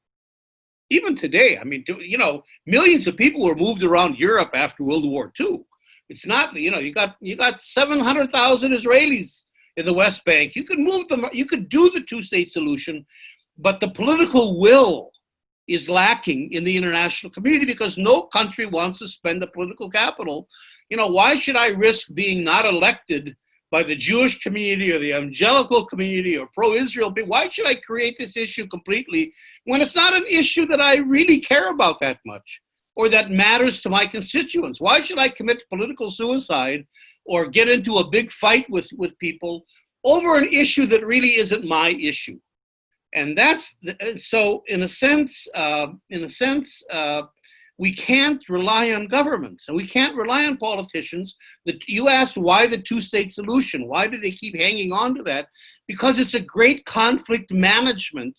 Even today, millions of people were moved around Europe after World War II. It's not, you got 700,000 Israelis in the West Bank. You could move them. You could do the two-state solution, but the political will is lacking in the international community because no country wants to spend the political capital. Why should I risk being not elected by the Jewish community or the evangelical community or pro-Israel? Why should I create this issue completely when it's not an issue that I really care about that much or that matters to my constituents? Why should I commit political suicide or get into a big fight with people over an issue that really isn't my issue? And so in a sense, we can't rely on governments and we can't rely on politicians. You asked why the two-state solution. Why do they keep hanging on to that? Because it's a great conflict management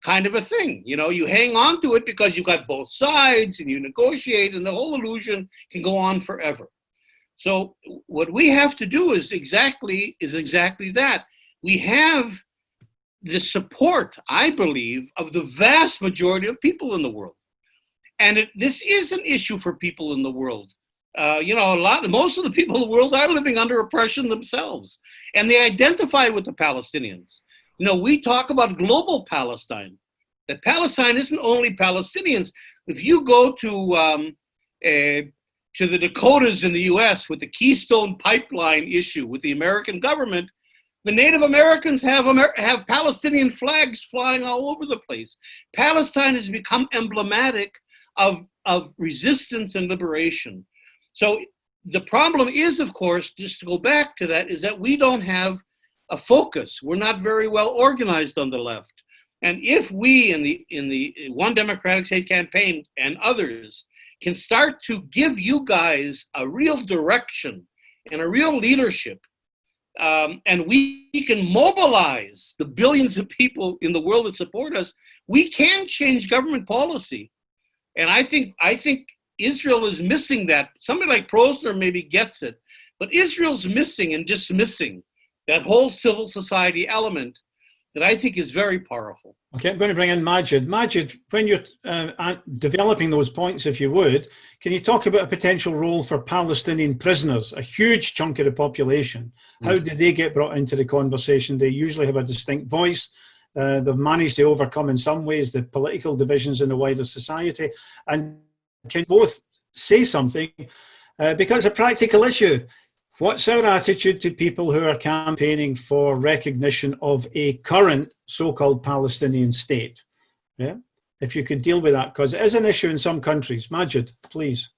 kind of a thing. You hang on to it because you've got both sides and you negotiate and the whole illusion can go on forever. So what we have to do is exactly that. We have the support, I believe, of the vast majority of people in the world. And this is an issue for people in the world. Most of the people in the world are living under oppression themselves, and they identify with the Palestinians. We talk about global Palestine. That Palestine isn't only Palestinians. If you go to the Dakotas in the U.S. with the Keystone Pipeline issue with the American government, the Native Americans have Palestinian flags flying all over the place. Palestine has become emblematic of resistance and liberation. So the problem is, of course, just to go back to that, is that we don't have a focus. We're not very well organized on the left. And if we in the One Democratic State campaign and others, can start to give you guys a real direction and a real leadership, and we can mobilize the billions of people in the world that support us, we can change government policy. And I think Israel is missing that. Somebody like Prosner maybe gets it, but Israel's missing and dismissing that whole civil society element that I think is very powerful. Okay, I'm going to bring in Majid. Majid, when you're developing those points, if you would, can you talk about a potential role for Palestinian prisoners, a huge chunk of the population? How do they get brought into the conversation? They usually have a distinct voice. They've managed to overcome in some ways the political divisions in the wider society. And can both say something? Because it's a practical issue. What's our attitude to people who are campaigning for recognition of a current so-called Palestinian state? Yeah, if you could deal with that, because it is an issue in some countries. Majid, please.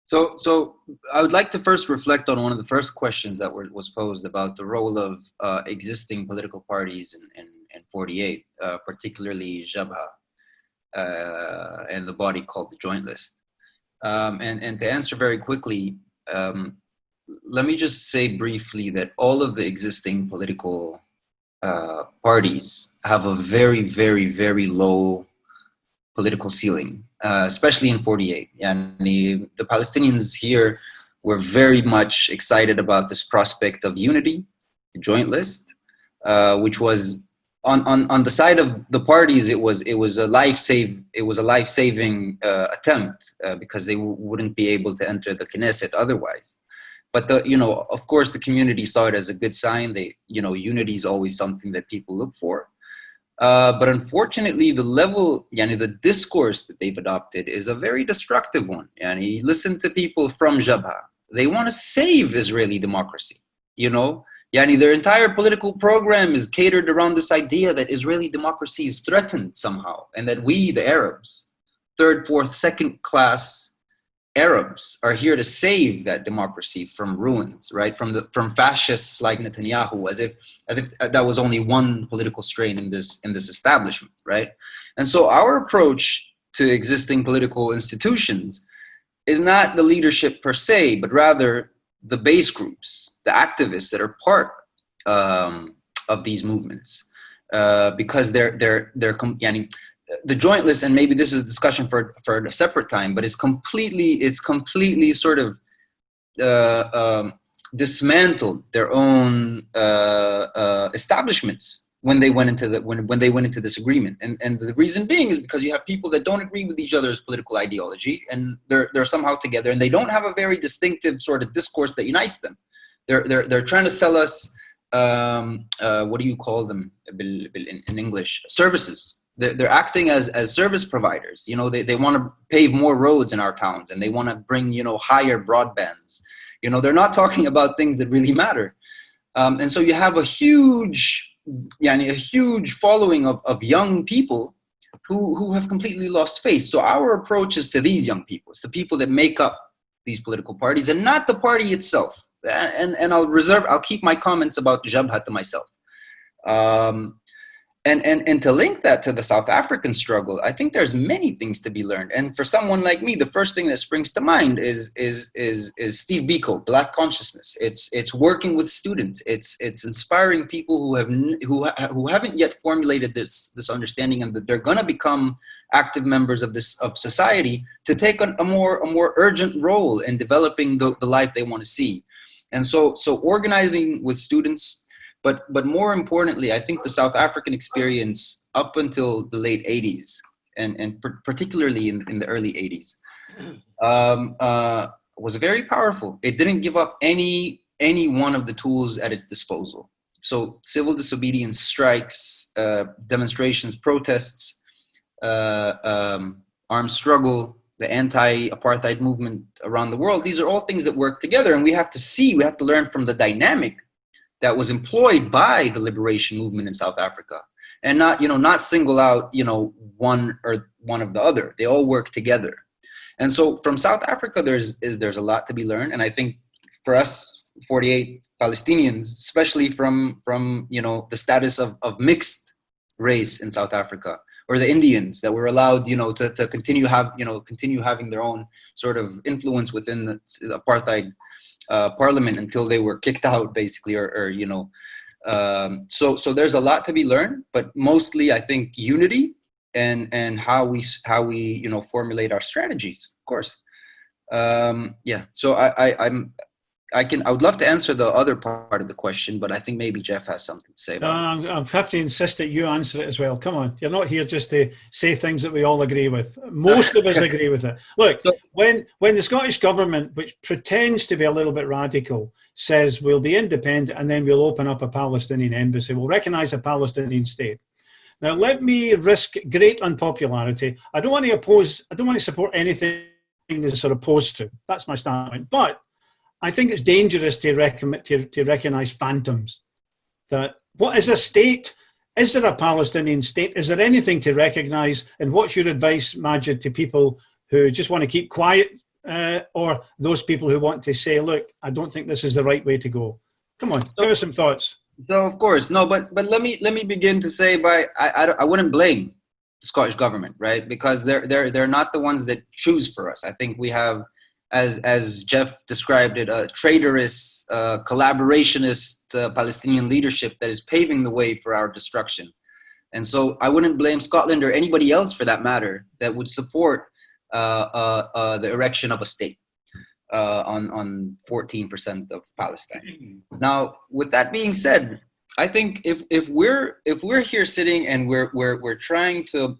So I would like to first reflect on one of the first questions that was posed about the role of existing political parties in 48, particularly Jabha and the body called the Joint List. And to answer very quickly, let me just say briefly that all of the existing political parties have a very, very, very low political ceiling, especially in 48. And the Palestinians here were very much excited about this prospect of unity, the Joint List, which was on the side of the parties. It was a life-saving attempt because they wouldn't be able to enter the Knesset otherwise. But of course, the community saw it as a good sign. Unity is always something that people look for. But unfortunately, the discourse that they've adopted is a very destructive one. And you listen to people from Jabha. They want to save Israeli democracy. Their entire political program is catered around this idea that Israeli democracy is threatened somehow, and that we, the Arabs, third, fourth, second class Arabs, are here to save that democracy from ruins, right? From fascists like Netanyahu, as if that was only one political strain in this establishment, right? And so our approach to existing political institutions is not the leadership per se, but rather the base groups, the activists that are part of these movements, because they're the Joint List, and maybe this is a discussion for a separate time, but it's completely sort of dismantled their own establishments when they went into this agreement. And the reason being is because you have people that don't agree with each other's political ideology, and they're somehow together, and they don't have a very distinctive sort of discourse that unites them. They're trying to sell us what do you call them in English? Services. They're acting as service providers. They want to pave more roads in our towns, and they want to bring higher broadbands. They're not talking about things that really matter. And so you have a huge following of young people who have completely lost faith. So our approach is to these young people. It's the people that make up these political parties, and not the party itself. And I'll keep my comments about Jabha to myself. And to link that to the South African struggle, I think there's many things to be learned. And for someone like me, the first thing that springs to mind is Steve Biko, Black Consciousness. It's working with students. It's inspiring people who haven't yet formulated this understanding, and that they're going to become active members of society, to take a more urgent role in developing the life they want to see. And so organizing with students. But more importantly, I think the South African experience up until the late 80s, and particularly in the early 80s, was very powerful. It didn't give up any one of the tools at its disposal. So civil disobedience, strikes, demonstrations, protests, armed struggle, the anti-apartheid movement around the world, these are all things that work together, and we have to learn from the dynamic that was employed by the liberation movement in South Africa, and not single out, one of the other. They all work together. And so from South Africa, there's a lot to be learned. And I think for us 48 Palestinians, especially from the status of mixed race in South Africa, or the Indians that were allowed, to continue having their own sort of influence within the apartheid parliament until they were kicked out, basically, so there's a lot to be learned, but mostly I think unity and how we formulate our strategies, of course. So I would love to answer the other part of the question, but I think maybe Geoff has something to say about it. I'm have to insist that you answer it as well. Come on, you're not here just to say things that we all agree with. Most of us agree with it. Look, when the Scottish government, which pretends to be a little bit radical, says we'll be independent and then we'll open up a Palestinian embassy, we'll recognise a Palestinian state. Now, let me risk great unpopularity. I don't want to support anything that's sort of opposed to. That's my standpoint. But I think it's dangerous to recognise phantoms. That what is a state? Is there a Palestinian state? Is there anything to recognise? And what's your advice, Majid, to people who just want to keep quiet, or those people who want to say, look, I don't think this is the right way to go? Come on, give us some thoughts. So of course, no, but let me begin to say I wouldn't blame the Scottish government, right? Because they're not the ones that choose for us. I think we have, as Geoff described it, a traitorous, collaborationist Palestinian leadership that is paving the way for our destruction. And so I wouldn't blame Scotland or anybody else, for that matter, that would support the erection of a state on 14% of Palestine. Now, with that being said, I think if we're here sitting and we're trying to,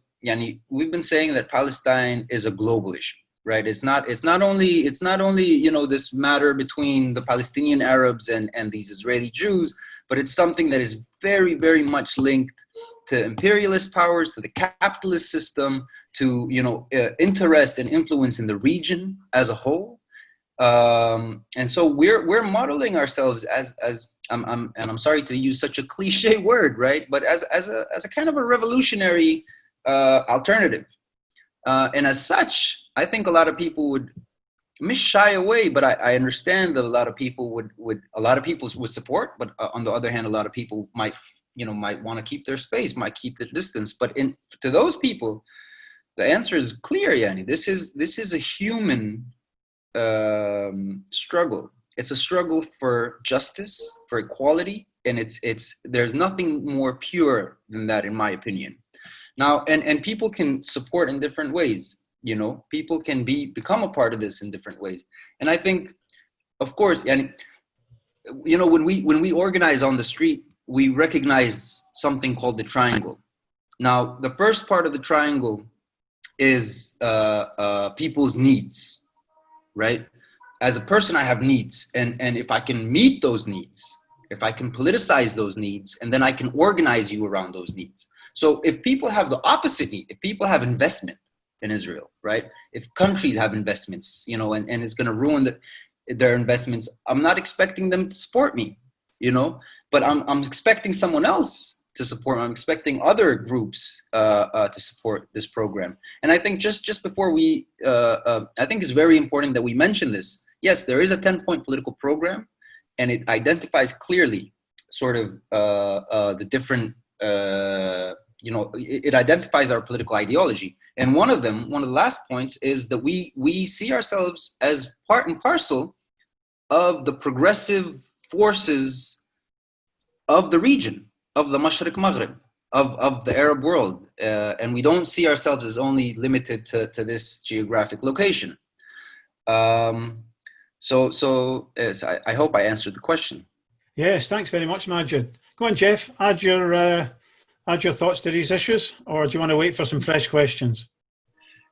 we've been saying that Palestine is a global issue. Right. It's not only this matter between the Palestinian Arabs and these Israeli Jews, but it's something that is very, very much linked to imperialist powers, to the capitalist system, to interest and influence in the region as a whole. And so we're modeling ourselves as I'm sorry to use such a cliche word, right? But as a kind of a revolutionary alternative. And as such, I think a lot of people would shy away, but I understand that a lot of people would support, but on the other hand, a lot of people might want to keep their space, might keep their distance. But to those people, the answer is clear, Yanni. This is a human struggle. It's a struggle for justice, for equality, and there's nothing more pure than that, in my opinion. Now, and people can support in different ways. People can become a part of this in different ways. And I think, of course, and when we organize on the street, we recognize something called the triangle. Now, the first part of the triangle is people's needs, right? As a person, I have needs, and if I can meet those needs, if I can politicize those needs, and then I can organize you around those needs. So if people have the opposite need, if people have investment in Israel, right? If countries have investments, and it's going to ruin their investments, I'm not expecting them to support me, but I'm expecting someone else to support me. I'm expecting other groups to support this program. And I think just before I think it's very important that we mention this. Yes, there is a 10-point political program, and it identifies clearly sort of the different, it identifies our political ideology. And one of the last points is that we see ourselves as part and parcel of the progressive forces of the region, of the Mashriq Maghrib, of the Arab world. And we don't see ourselves as only limited to this geographic location. So yes, I hope I answered the question. Yes, thanks very much, Majid. Go on, Geoff, add your thoughts to these issues, or do you want to wait for some fresh questions?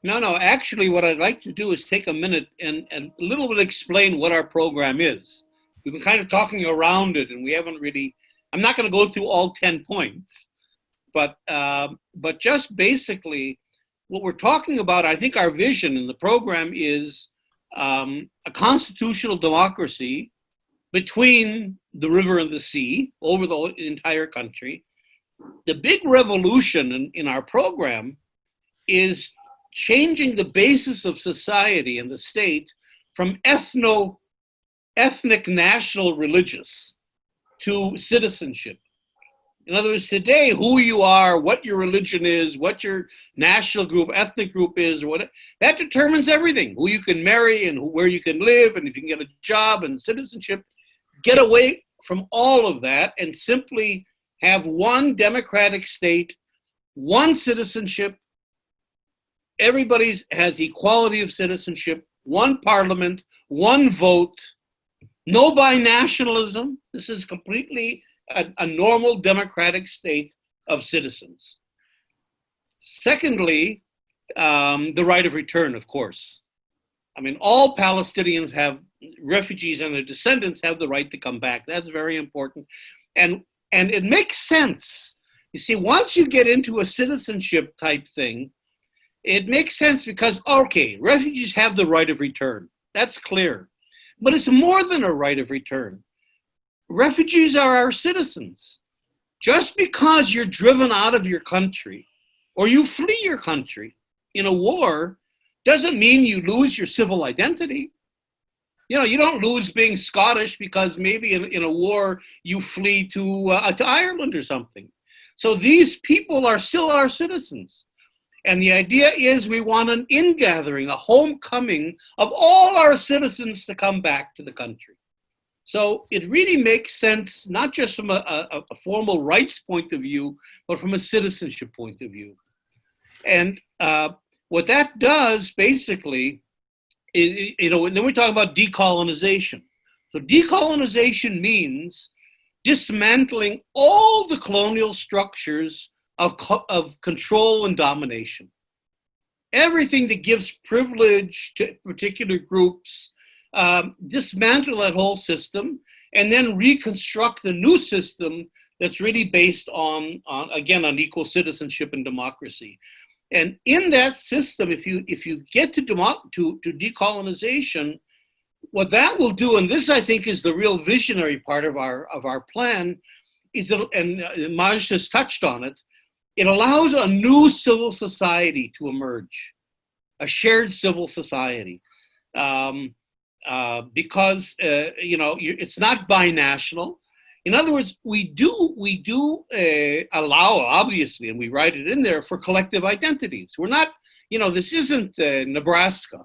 No, actually what I'd like to do is take a minute and a little bit explain what our program is. We've been kind of talking around it, and we haven't really, I'm not going to go through all 10 points, but just basically what we're talking about, I think our vision in the program is a constitutional democracy between the river and the sea over the entire country. The big revolution in our program is changing the basis of society and the state from ethnic national religious to citizenship. In other words, today, who you are, what your religion is, what your national group, ethnic group is, or what, that determines everything. Who you can marry and where you can live and if you can get a job and citizenship. Get away from all of that and simply have one democratic state, one citizenship. Everybody has equality of citizenship, one parliament, one vote, no binationalism. This is completely a normal democratic state of citizens. Secondly, the right of return, of course. I mean, all Palestinians have, refugees and their descendants have the right to come back. That's very important. And it makes sense. You see, once you get into a citizenship type thing, it makes sense because, okay, refugees have the right of return. That's clear. But it's more than a right of return. Refugees are our citizens. Just because you're driven out of your country or you flee your country in a war doesn't mean you lose your civil identity. You know, you don't lose being Scottish because maybe in a war you flee to Ireland or something. So these people are still our citizens. And the idea is we want an ingathering, a homecoming of all our citizens to come back to the country. So it really makes sense, not just from a formal rights point of view, but from a citizenship point of view. And what that does basically is, you know, and then we talk about decolonization. So decolonization means dismantling all the colonial structures of control and domination. Everything that gives privilege to particular groups, dismantle that whole system, and then reconstruct a new system that's really based on equal citizenship and democracy. And in that system, if you get to decolonization, what that will do, and this I think is the real visionary part of our plan, is that, and Majd has touched on it, it allows a new civil society to emerge, a shared civil society. Because it's not binational. In other words, we do allow, obviously, and we write it in there, for collective identities. We're not, this isn't Nebraska.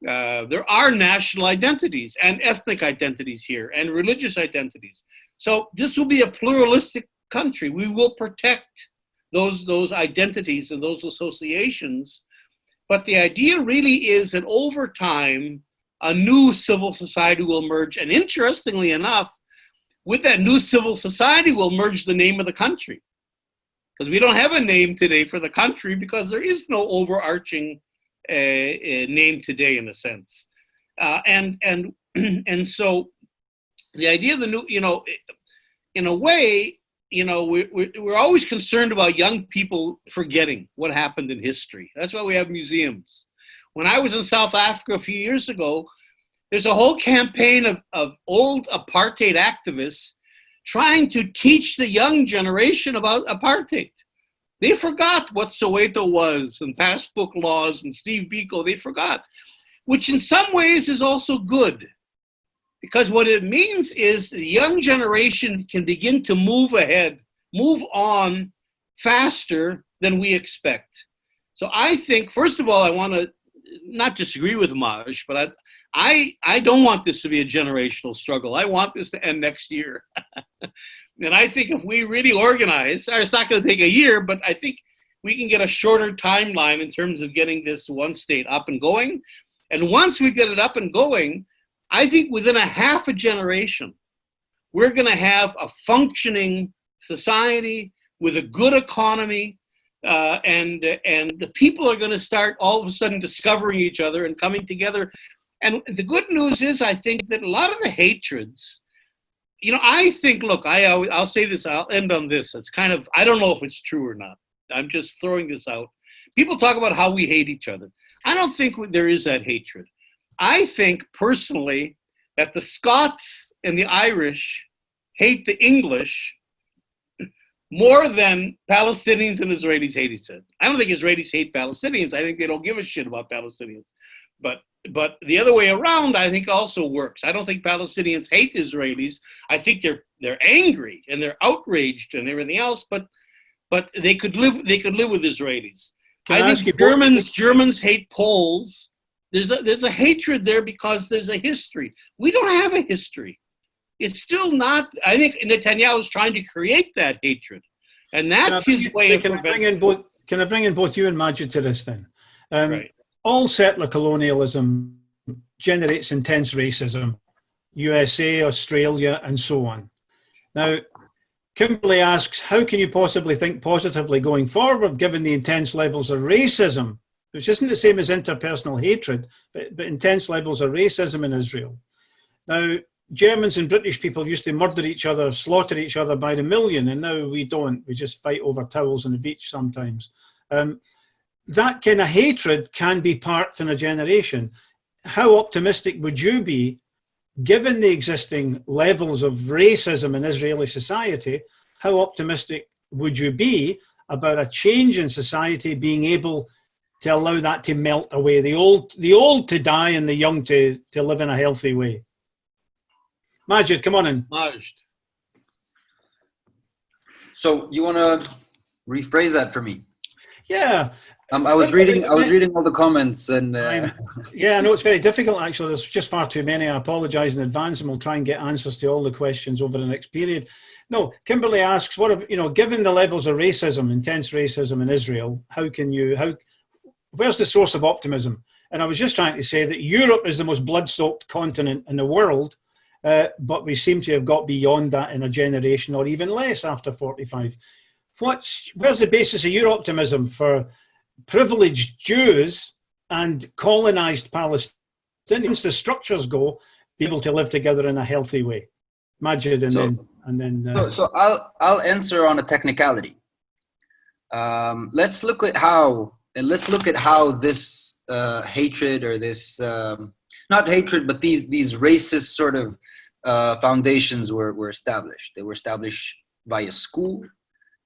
There are national identities and ethnic identities here and religious identities. So this will be a pluralistic country. We will protect those identities and those associations. But the idea really is that over time, a new civil society will emerge. And interestingly enough, with that new civil society will merge the name of the country. Because we don't have a name today for the country because there is no overarching name today in a sense. And so the idea of the new, in a way, we're always concerned about young people forgetting what happened in history. That's why we have museums. When I was in South Africa a few years ago, there's a whole campaign of old apartheid activists trying to teach the young generation about apartheid. They forgot what Soweto was and passbook laws and Steve Biko. They forgot, which in some ways is also good. Because what it means is the young generation can begin to move ahead, move on faster than we expect. So I think, first of all, I want to not disagree with Majd, but I don't want this to be a generational struggle. I want this to end next year. And I think if we really organize, it's not going to take a year, but I think we can get a shorter timeline in terms of getting this one state up and going. And once we get it up and going, I think within a half a generation, we're going to have a functioning society with a good economy, and the people are going to start all of a sudden discovering each other and coming together. And the good news is, I think that a lot of the hatreds, I think, look, I'll say this, I'll end on this. It's kind of, I don't know if it's true or not. I'm just throwing this out. People talk about how we hate each other. I don't think there is that hatred. I think personally that the Scots and the Irish hate the English more than Palestinians and Israelis hate each other. I don't think Israelis hate Palestinians. I think they don't give a shit about Palestinians. But the other way around, I think also works. I don't think Palestinians hate Israelis. I think they're they're angry and they're outraged and everything else, but they could live with Israelis. I think Germans hate Poles. There's a hatred there because there's a history. We don't have a history. It's still not. I think Netanyahu is trying to create that hatred, and that's his way of preventing. Can I bring in both you and Majid to this then? Right. All settler colonialism generates intense racism. USA, Australia, and so on. Now, Kimberly asks, how can you possibly think positively going forward given the intense levels of racism, which isn't the same as interpersonal hatred, but intense levels of racism in Israel? Now, Germans and British people used to murder each other, slaughter each other by the million, and now we don't. We just fight over towels on the beach sometimes. That kind of hatred can be parked in a generation. How optimistic would you be, given the existing levels of racism in Israeli society, how optimistic would you be about a change in society being able to allow that to melt away, the old to die and the young to live in a healthy way? Majid, come on in. Majid. So you want to rephrase that for me? Yeah. I was reading all the comments and yeah, I know it's very difficult actually. There's just far too many. I apologize in advance, and we'll try and get answers to all the questions over the next period. No, Kimberly asks, given the levels of racism, intense racism in Israel, where's the source of optimism? And I was just trying to say that Europe is the most blood-soaked continent in the world, but we seem to have got beyond that in a generation or even less after 45. Where's the basis of your optimism for privileged Jews and colonized Palestinians, the structures go, be able to live together in a healthy way? Majid, So I'll answer on a technicality. Let's look at how this hatred, or this not hatred, but these racist sort of foundations were established. They were established via school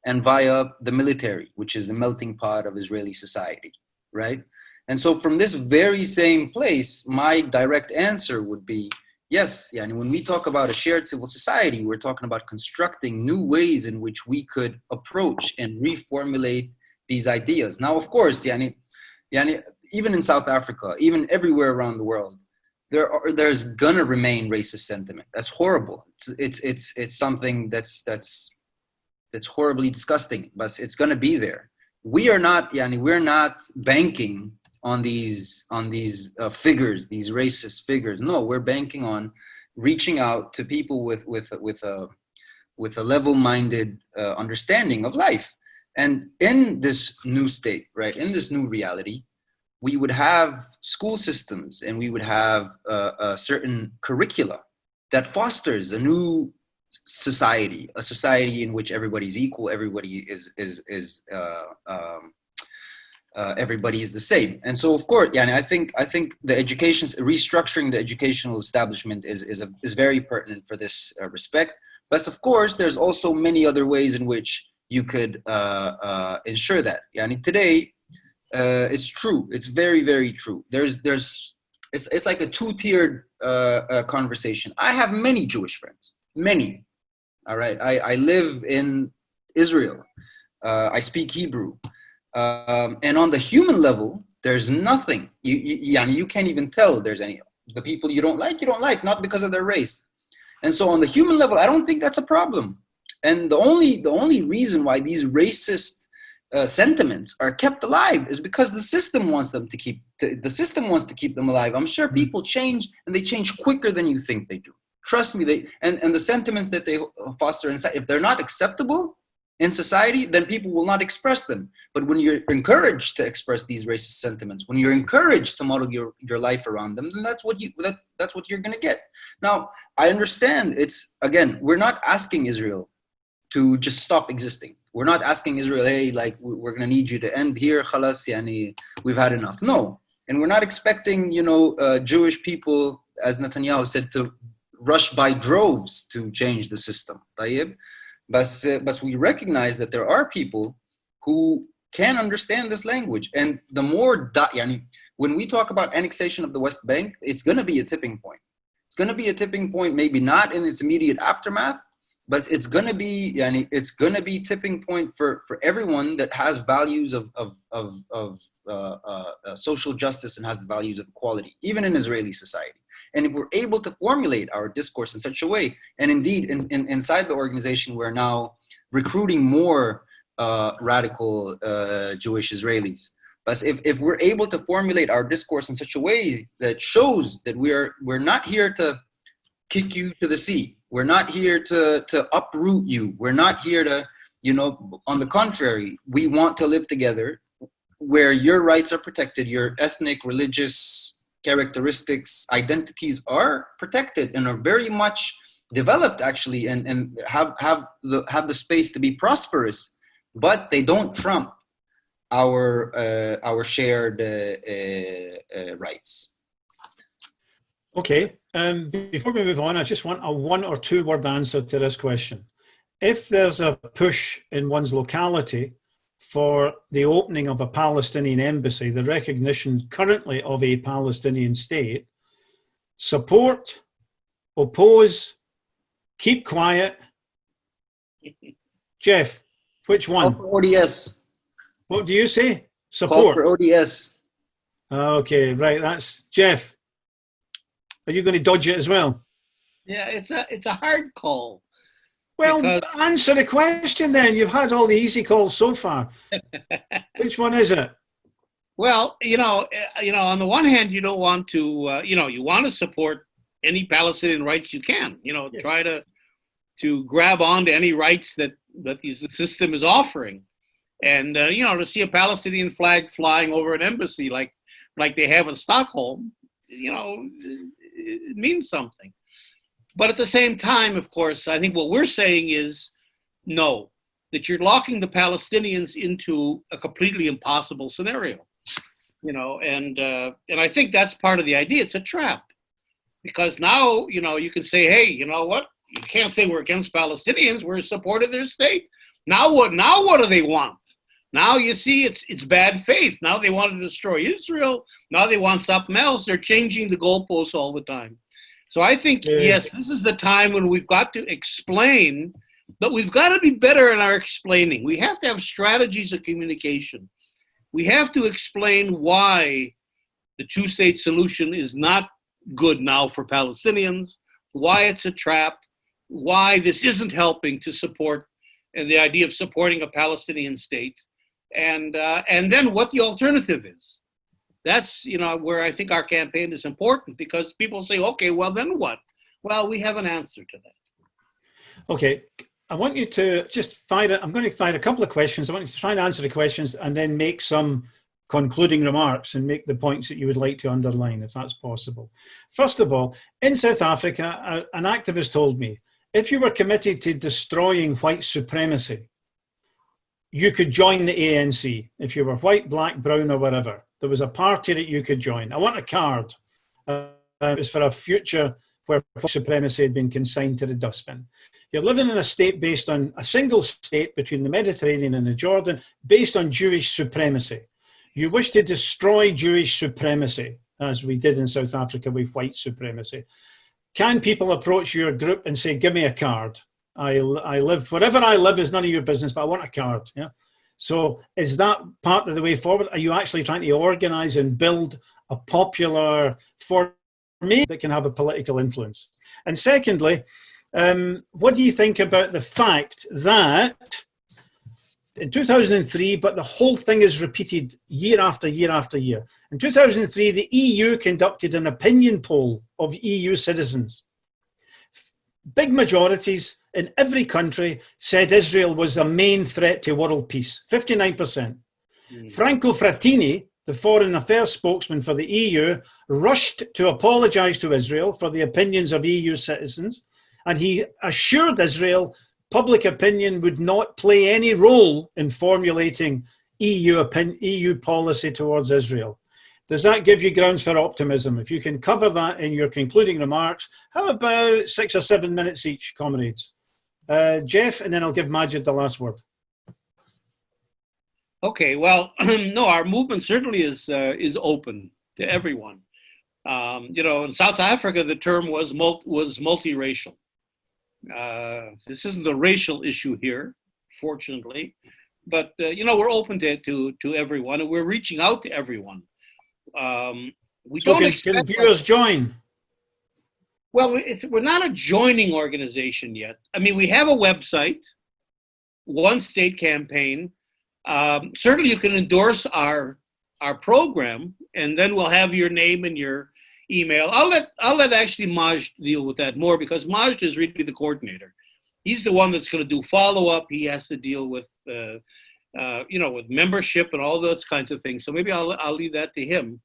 and via the military, which is the melting pot of Israeli society, right? And so from this very same place, my direct answer would be, yes, yani when we talk about a shared civil society, we're talking about constructing new ways in which we could approach and reformulate these ideas. Now, of course, yani even in South Africa, even everywhere around the world, there's gonna remain racist sentiment. That's horrible. It's something that's horribly disgusting, but it's going to be there. We're not banking on these figures, these racist figures. No, we're banking on reaching out to people with a level-minded understanding of life. And in this new state, right, in this new reality, we would have school systems and we would have a certain curricula that fosters a new society, a society in which everybody's equal, everybody is everybody is the same. And so, of course, I think the restructuring the educational establishment is very pertinent for this respect. But of course, there's also many other ways in which you could ensure that. Today, it's true. It's very, very true. It's like a two-tiered conversation. I have many Jewish friends. Many. All right. I live in Israel. I speak Hebrew. And on the human level, there's nothing. You can't even tell there's any. The people you don't like, not because of their race. And so on the human level, I don't think that's a problem. And the only reason why these racist sentiments are kept alive is because the system wants them to keep. The system wants to keep them alive. I'm sure people change, and they change quicker than you think they do. Trust me, and the sentiments that they foster inside, if they're not acceptable in society, then people will not express them. But when you're encouraged to express these racist sentiments, when you're encouraged to model your life around them, then that's what you're going to get. Now, I understand we're not asking Israel to just stop existing. We're not asking Israel, hey, like, we're going to need you to end here, khalas, we've had enough. No. And we're not expecting, Jewish people, as Netanyahu said, to rush by droves to change the system. But we recognize that there are people who can understand this language. And the more, when we talk about annexation of the West Bank, it's going to be a tipping point. It's going to be a tipping point, maybe not in its immediate aftermath, but it's gonna be, yani, it's gonna be tipping point for everyone that has values of social justice and has the values of equality, even in Israeli society. And if we're able to formulate our discourse in such a way, and indeed inside the organization, we're now recruiting more radical Jewish Israelis. But if we're able to formulate our discourse in such a way that shows that we're not here to kick you to the sea, we're not here to uproot you, we're not here to, you know, on the contrary, we want to live together where your rights are protected, your ethnic, religious characteristics, identities are protected and are very much developed actually, and have the space to be prosperous, but they don't trump our shared rights. Okay, before we move on, I just want a 1 or 2 word answer to this question. If there's a push in one's locality for the opening of a Palestinian embassy, the recognition currently of a Palestinian state, support, oppose, keep quiet? Geoff, which one? ODS. What do you say? Call Support. for ODS. Okay, right, that's Geoff. Are you going to dodge it as well? Yeah, it's a hard call. Well, Because answer the question then. You've had all the easy calls so far. Which one is it? well, on the one hand, you don't want to, you want to support any Palestinian rights you can. Yes. Try to grab onto any rights that the system is offering, and to see a Palestinian flag flying over an embassy like they have in Stockholm, it means something. But at the same time, of course, I think what we're saying is no, that you're locking the Palestinians into a completely impossible scenario, and I think that's part of the idea. It's a trap, because now, you can say, hey, you know what? You can't say we're against Palestinians. We're in support of their state. Now what? Now what do they want? Now you see, it's bad faith. Now they want to destroy Israel. Now they want something else. They're changing the goalposts all the time. So I think, yes, this is the time when we've got to explain, but we've got to be better in our explaining. We have to have strategies of communication. We have to explain why the two-state solution is not good now for Palestinians, why it's a trap, why this isn't helping to support and the idea of supporting a Palestinian state, and then what the alternative is. That's where I think our campaign is important, because people say, okay, well then what? Well, we have an answer to that. Okay, I want you to just I'm going to fire a couple of questions. I want you to try and answer the questions and then make some concluding remarks and make the points that you would like to underline, if that's possible. First of all, in South Africa, an activist told me, if you were committed to destroying white supremacy, you could join the ANC. If you were white, black, brown, or whatever, there was a party that you could join. I want a card. It was for a future where white supremacy had been consigned to the dustbin. You're living in a state based on a single state between the Mediterranean and the Jordan, based on Jewish supremacy. You wish to destroy Jewish supremacy, as we did in South Africa with white supremacy. Can people approach your group and say, give me a card? I live, wherever I live is none of your business, but I want a card. Yeah. So is that part of the way forward? Are you actually trying to organize and build a popular form that can have a political influence? And secondly, what do you think about the fact that in 2003, but the whole thing is repeated year after year after year. In 2003, the EU conducted an opinion poll of EU citizens. Big majorities in every country said Israel was the main threat to world peace, 59%. Franco Frattini, the foreign affairs spokesman for the EU, rushed to apologize to Israel for the opinions of EU citizens, and he assured Israel public opinion would not play any role in formulating EU policy towards Israel. Does that give you grounds for optimism? If you can cover that in your concluding remarks, how about 6 or 7 minutes each, comrades? Geoff, and then I'll give Majid the last word. Okay, well, no, our movement certainly is open to everyone. In South Africa, the term was multiracial. This isn't a racial issue here, fortunately, but we're open to everyone, and we're reaching out to everyone. We So don't can expect viewers join? Well, we're not a joining organization yet. I mean, we have a website, One State Campaign. Certainly, you can endorse our program, and then we'll have your name and your email. I'll let actually Majd deal with that more, because Majd is really the coordinator. He's the one that's going to do follow-up. He has to deal with with membership and all those kinds of things. So maybe I'll leave that to him.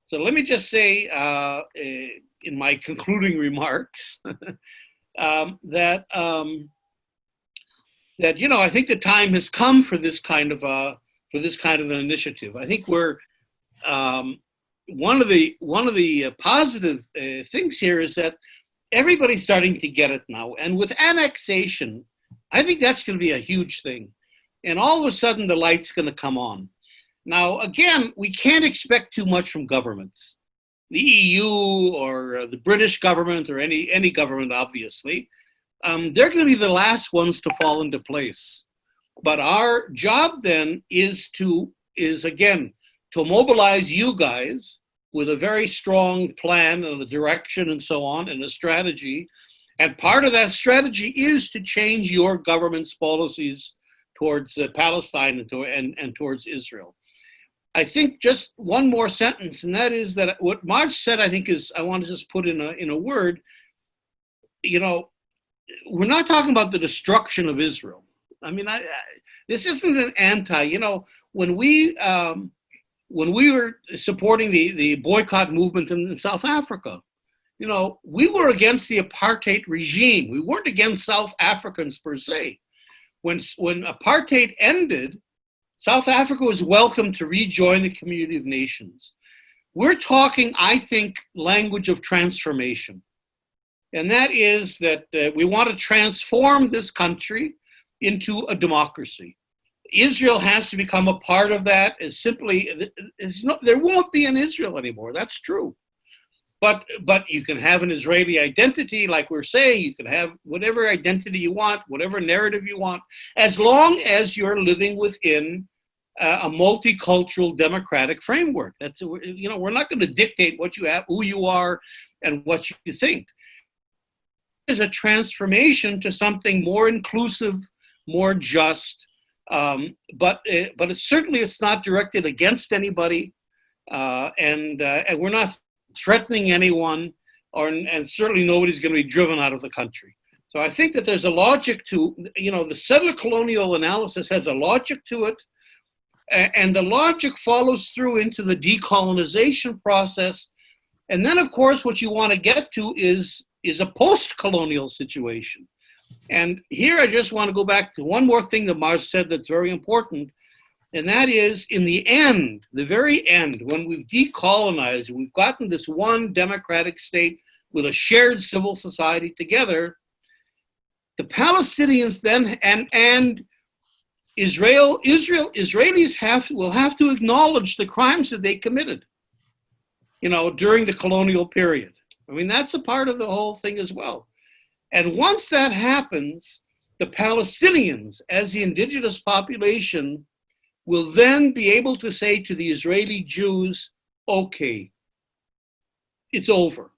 So let me just say in my concluding remarks that I think the time has come for this kind of an initiative. I think we're one of the positive things here is that everybody's starting to get it now, and with annexation, I think that's going to be a huge thing, and all of a sudden the light's going to come on. Now, again, we can't expect too much from governments. The EU or the British government or any government, obviously, they're going to be the last ones to fall into place. But our job then is again to mobilize you guys with a very strong plan and a direction and so on and a strategy. And part of that strategy is to change your government's policies towards Palestine and towards Israel. I think just one more sentence, and that is that what Majd said, I think I want to just put in a word, we're not talking about the destruction of Israel. I mean, this isn't an anti, when we were supporting the boycott movement in South Africa, we were against the apartheid regime. We weren't against South Africans per se. When apartheid ended, South Africa was welcome to rejoin the community of nations. We're talking, I think, language of transformation. And that is that we want to transform this country into a democracy. Israel has to become a part of that. There won't be an Israel anymore, that's true. But you can have an Israeli identity, like we're saying. You can have whatever identity you want, whatever narrative you want, as long as you're living within a multicultural democratic framework. We're not going to dictate what you have, who you are, and what you think. There's a transformation to something more inclusive, more just, but it's not directed against anybody, and we're not threatening anyone, and certainly nobody's going to be driven out of the country. So I think that there's a logic to, the settler colonial analysis has a logic to it, and the logic follows through into the decolonization process. And then, of course, what you want to get to is a post-colonial situation. And here I just want to go back to one more thing that Majd said that's very important, and that is, in the end, the very end, when we've decolonized, we've gotten this one democratic state with a shared civil society together, the Palestinians then and Israelis will have to acknowledge the crimes that they committed, during the colonial period. I mean, that's a part of the whole thing as well. And once that happens, the Palestinians, as the indigenous population, will then be able to say to the Israeli Jews, okay, it's over.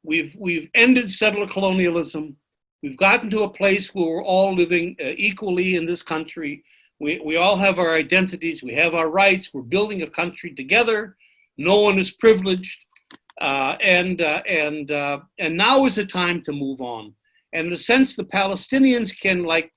We've ended settler colonialism. We've gotten to a place where we're all living equally in this country. We all have our identities. We have our rights. We're building a country together. No one is privileged. And now is the time to move on. And in a sense, the Palestinians can, like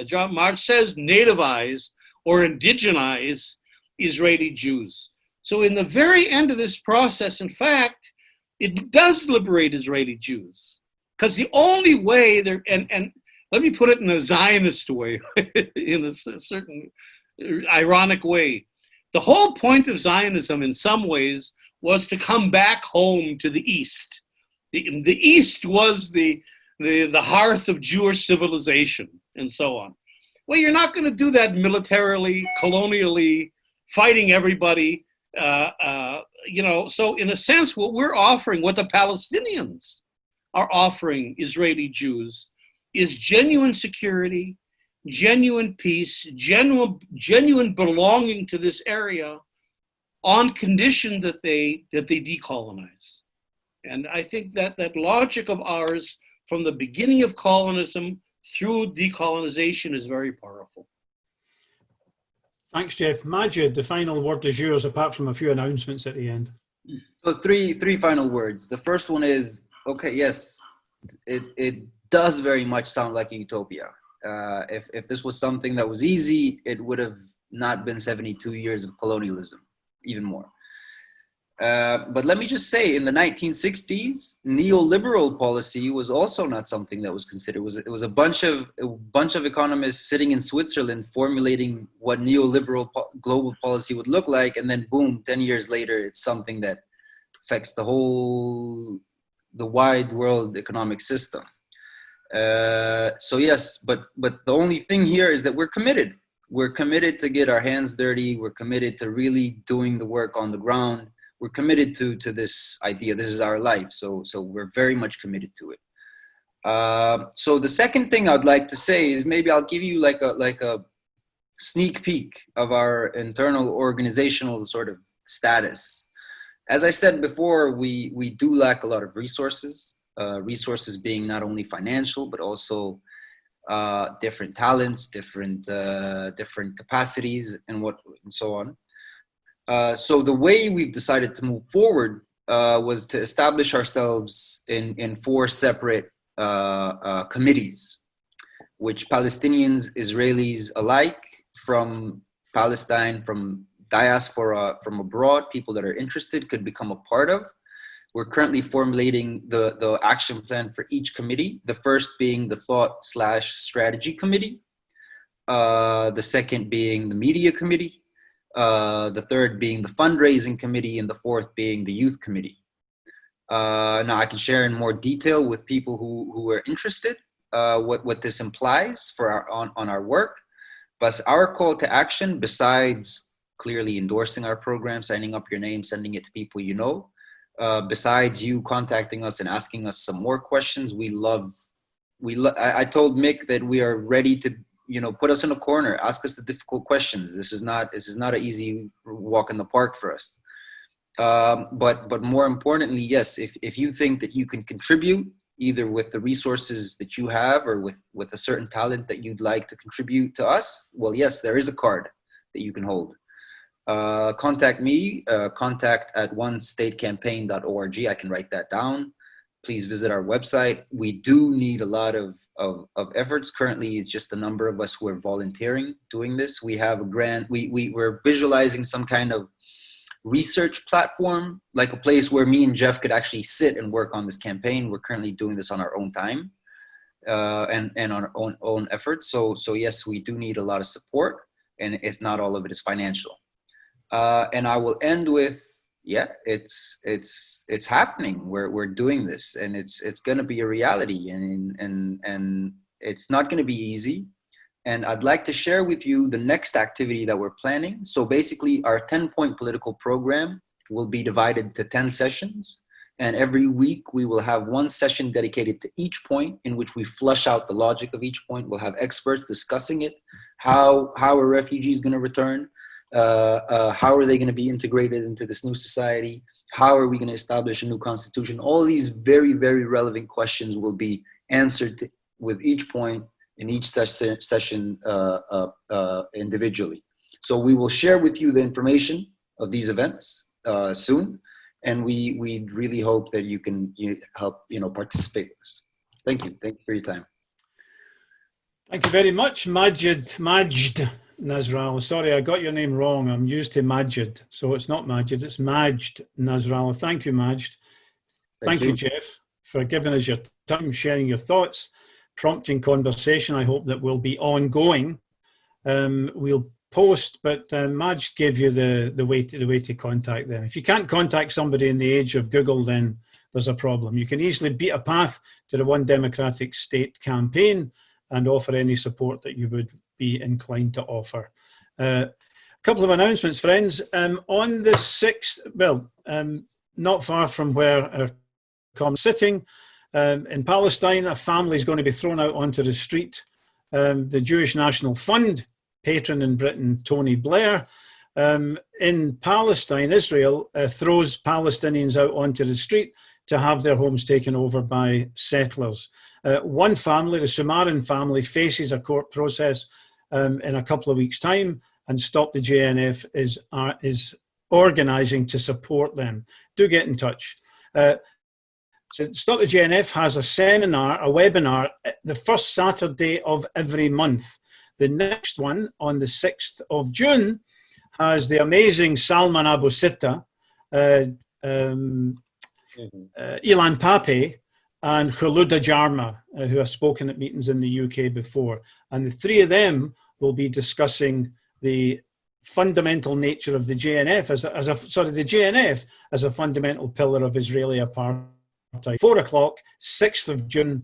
John Majd says, nativize or indigenize Israeli Jews. So in the very end of this process, in fact, it does liberate Israeli Jews. Because the only way and let me put it in a Zionist way, in a certain ironic way, the whole point of Zionism in some ways was to come back home to the East. The East was the hearth of Jewish civilization and so on. Well, you're not going to do that militarily, colonially, fighting everybody. So in a sense, what we're offering, what the Palestinians are offering Israeli Jews is genuine security, genuine peace, genuine belonging to this area on condition that they decolonize. And I think that that logic of ours from the beginning of colonism through decolonization is very powerful. Thanks, Geoff. Majid, the final word is yours, apart from a few announcements at the end. So three final words. The first one is, okay, yes, it does very much sound like a utopia. If this was something that was easy, it would have not been 72 years of colonialism, even more. But let me just say, in the 1960s, neoliberal policy was also not something that was considered. It was a bunch of economists sitting in Switzerland formulating what neoliberal global policy would look like, and then boom, 10 years later, it's something that affects the wide world economic system. So yes, but the only thing here is that we're committed. We're committed to get our hands dirty. We're committed to really doing the work on the ground. We're committed to this idea. This is our life. So we're very much committed to it. So the second thing I'd like to say is maybe I'll give you like a sneak peek of our internal organizational sort of status. As I said before, we do lack a lot of resources. Resources being not only financial, but also different talents, different capacities, and so on. So the way we've decided to move forward was to establish ourselves in 4 separate committees, which Palestinians, Israelis alike, from Palestine, from diaspora, from abroad, people that are interested could become a part of. We're currently formulating the action plan for each committee, the first being the thought/strategy committee, the second being the media committee, the third being the fundraising committee, and the fourth being the youth committee. Now I can share in more detail with people who are interested what this implies for on our work. But our call to action, besides clearly endorsing our program, signing up your name, sending it to people you know, besides you contacting us and asking us some more questions, I told Mick that we are ready to, put us in a corner, ask us the difficult questions. This is not an easy walk in the park for us. But more importantly, yes, if you think that you can contribute either with the resources that you have or with a certain talent that you'd like to contribute to us, well, yes, there is a card that you can hold. Contact me, contact@onestatecampaign.org. I can write that down. Please visit our website. We do need a lot of efforts. Currently, it's just a number of us who are volunteering doing this. We have a grant. We're visualizing some kind of research platform, like a place where me and Geoff could actually sit and work on this campaign. We're currently doing this on our own time and on our own efforts. So yes, we do need a lot of support, and it's not all of it is financial. And I will end with, yeah, it's happening. We're doing this, and it's going to be a reality, and it's not going to be easy. And I'd like to share with you the next activity that we're planning. So basically, our 10-point political program will be divided to 10 sessions. And every week, we will have one session dedicated to each point, in which we flush out the logic of each point. We'll have experts discussing it. How are refugees going to return? How are they going to be integrated into this new society? How are we going to establish a new constitution? All these very, very relevant questions will be answered with each point in each session individually. So we will share with you the information of these events soon, and we really hope that you can help participate with us. Thank you. Thank you for your time. Thank you very much, Majd Nasrallah. Sorry, I got your name wrong. I'm used to Majid, so it's not Majid, it's Majd Nasrallah. Thank you, Majd. Thank you, Geoff, for giving us your time, sharing your thoughts, prompting conversation. I hope that will be ongoing. We'll post, but Majd gave you the way to contact them. If you can't contact somebody in the age of Google, then there's a problem. You can easily beat a path to the One Democratic State campaign and offer any support that you would be inclined to offer. A couple of announcements, friends. On the 6th, well, not far from where our com's sitting, In Palestine, a family is going to be thrown out onto the street. The Jewish National Fund, patron in Britain, Tony Blair, in Palestine, Israel throws Palestinians out onto the street to have their homes taken over by settlers. One family, the Sumaran family, faces a court process in a couple of weeks' time, and Stop the JNF is organising to support them. Do get in touch. So Stop the JNF has a seminar, a webinar, the first Saturday of every month. The next one, on the 6th of June, has the amazing Salman Abu Sitta, Ilan Pape, and Khuluda Jarma, who have spoken at meetings in the UK before. And the three of them will be discussing the fundamental nature of the JNF the JNF as a fundamental pillar of Israeli apartheid. 4 o'clock, 6th of June,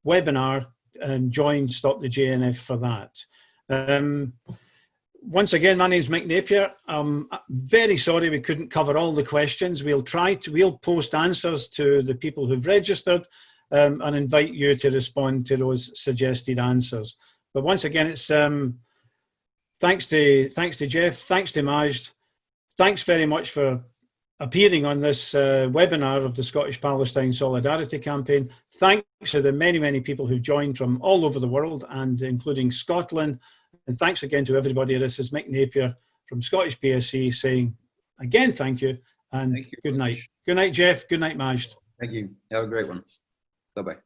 webinar, and join Stop the JNF for that. Once again, my name is Mick Napier. I'm very sorry we couldn't cover all the questions. We'll post answers to the people who've registered and invite you to respond to those suggested answers. But once again, it's thanks to Geoff, thanks to Majd, thanks very much for appearing on this webinar of the Scottish Palestine Solidarity Campaign. Thanks to the many, many people who joined from all over the world, and including Scotland. And thanks again to everybody. This is Mick Napier from Scottish PSC saying again, thank you and good night. Good night, Geoff. Good night, Majd. Thank you. Have a great one. Bye-bye.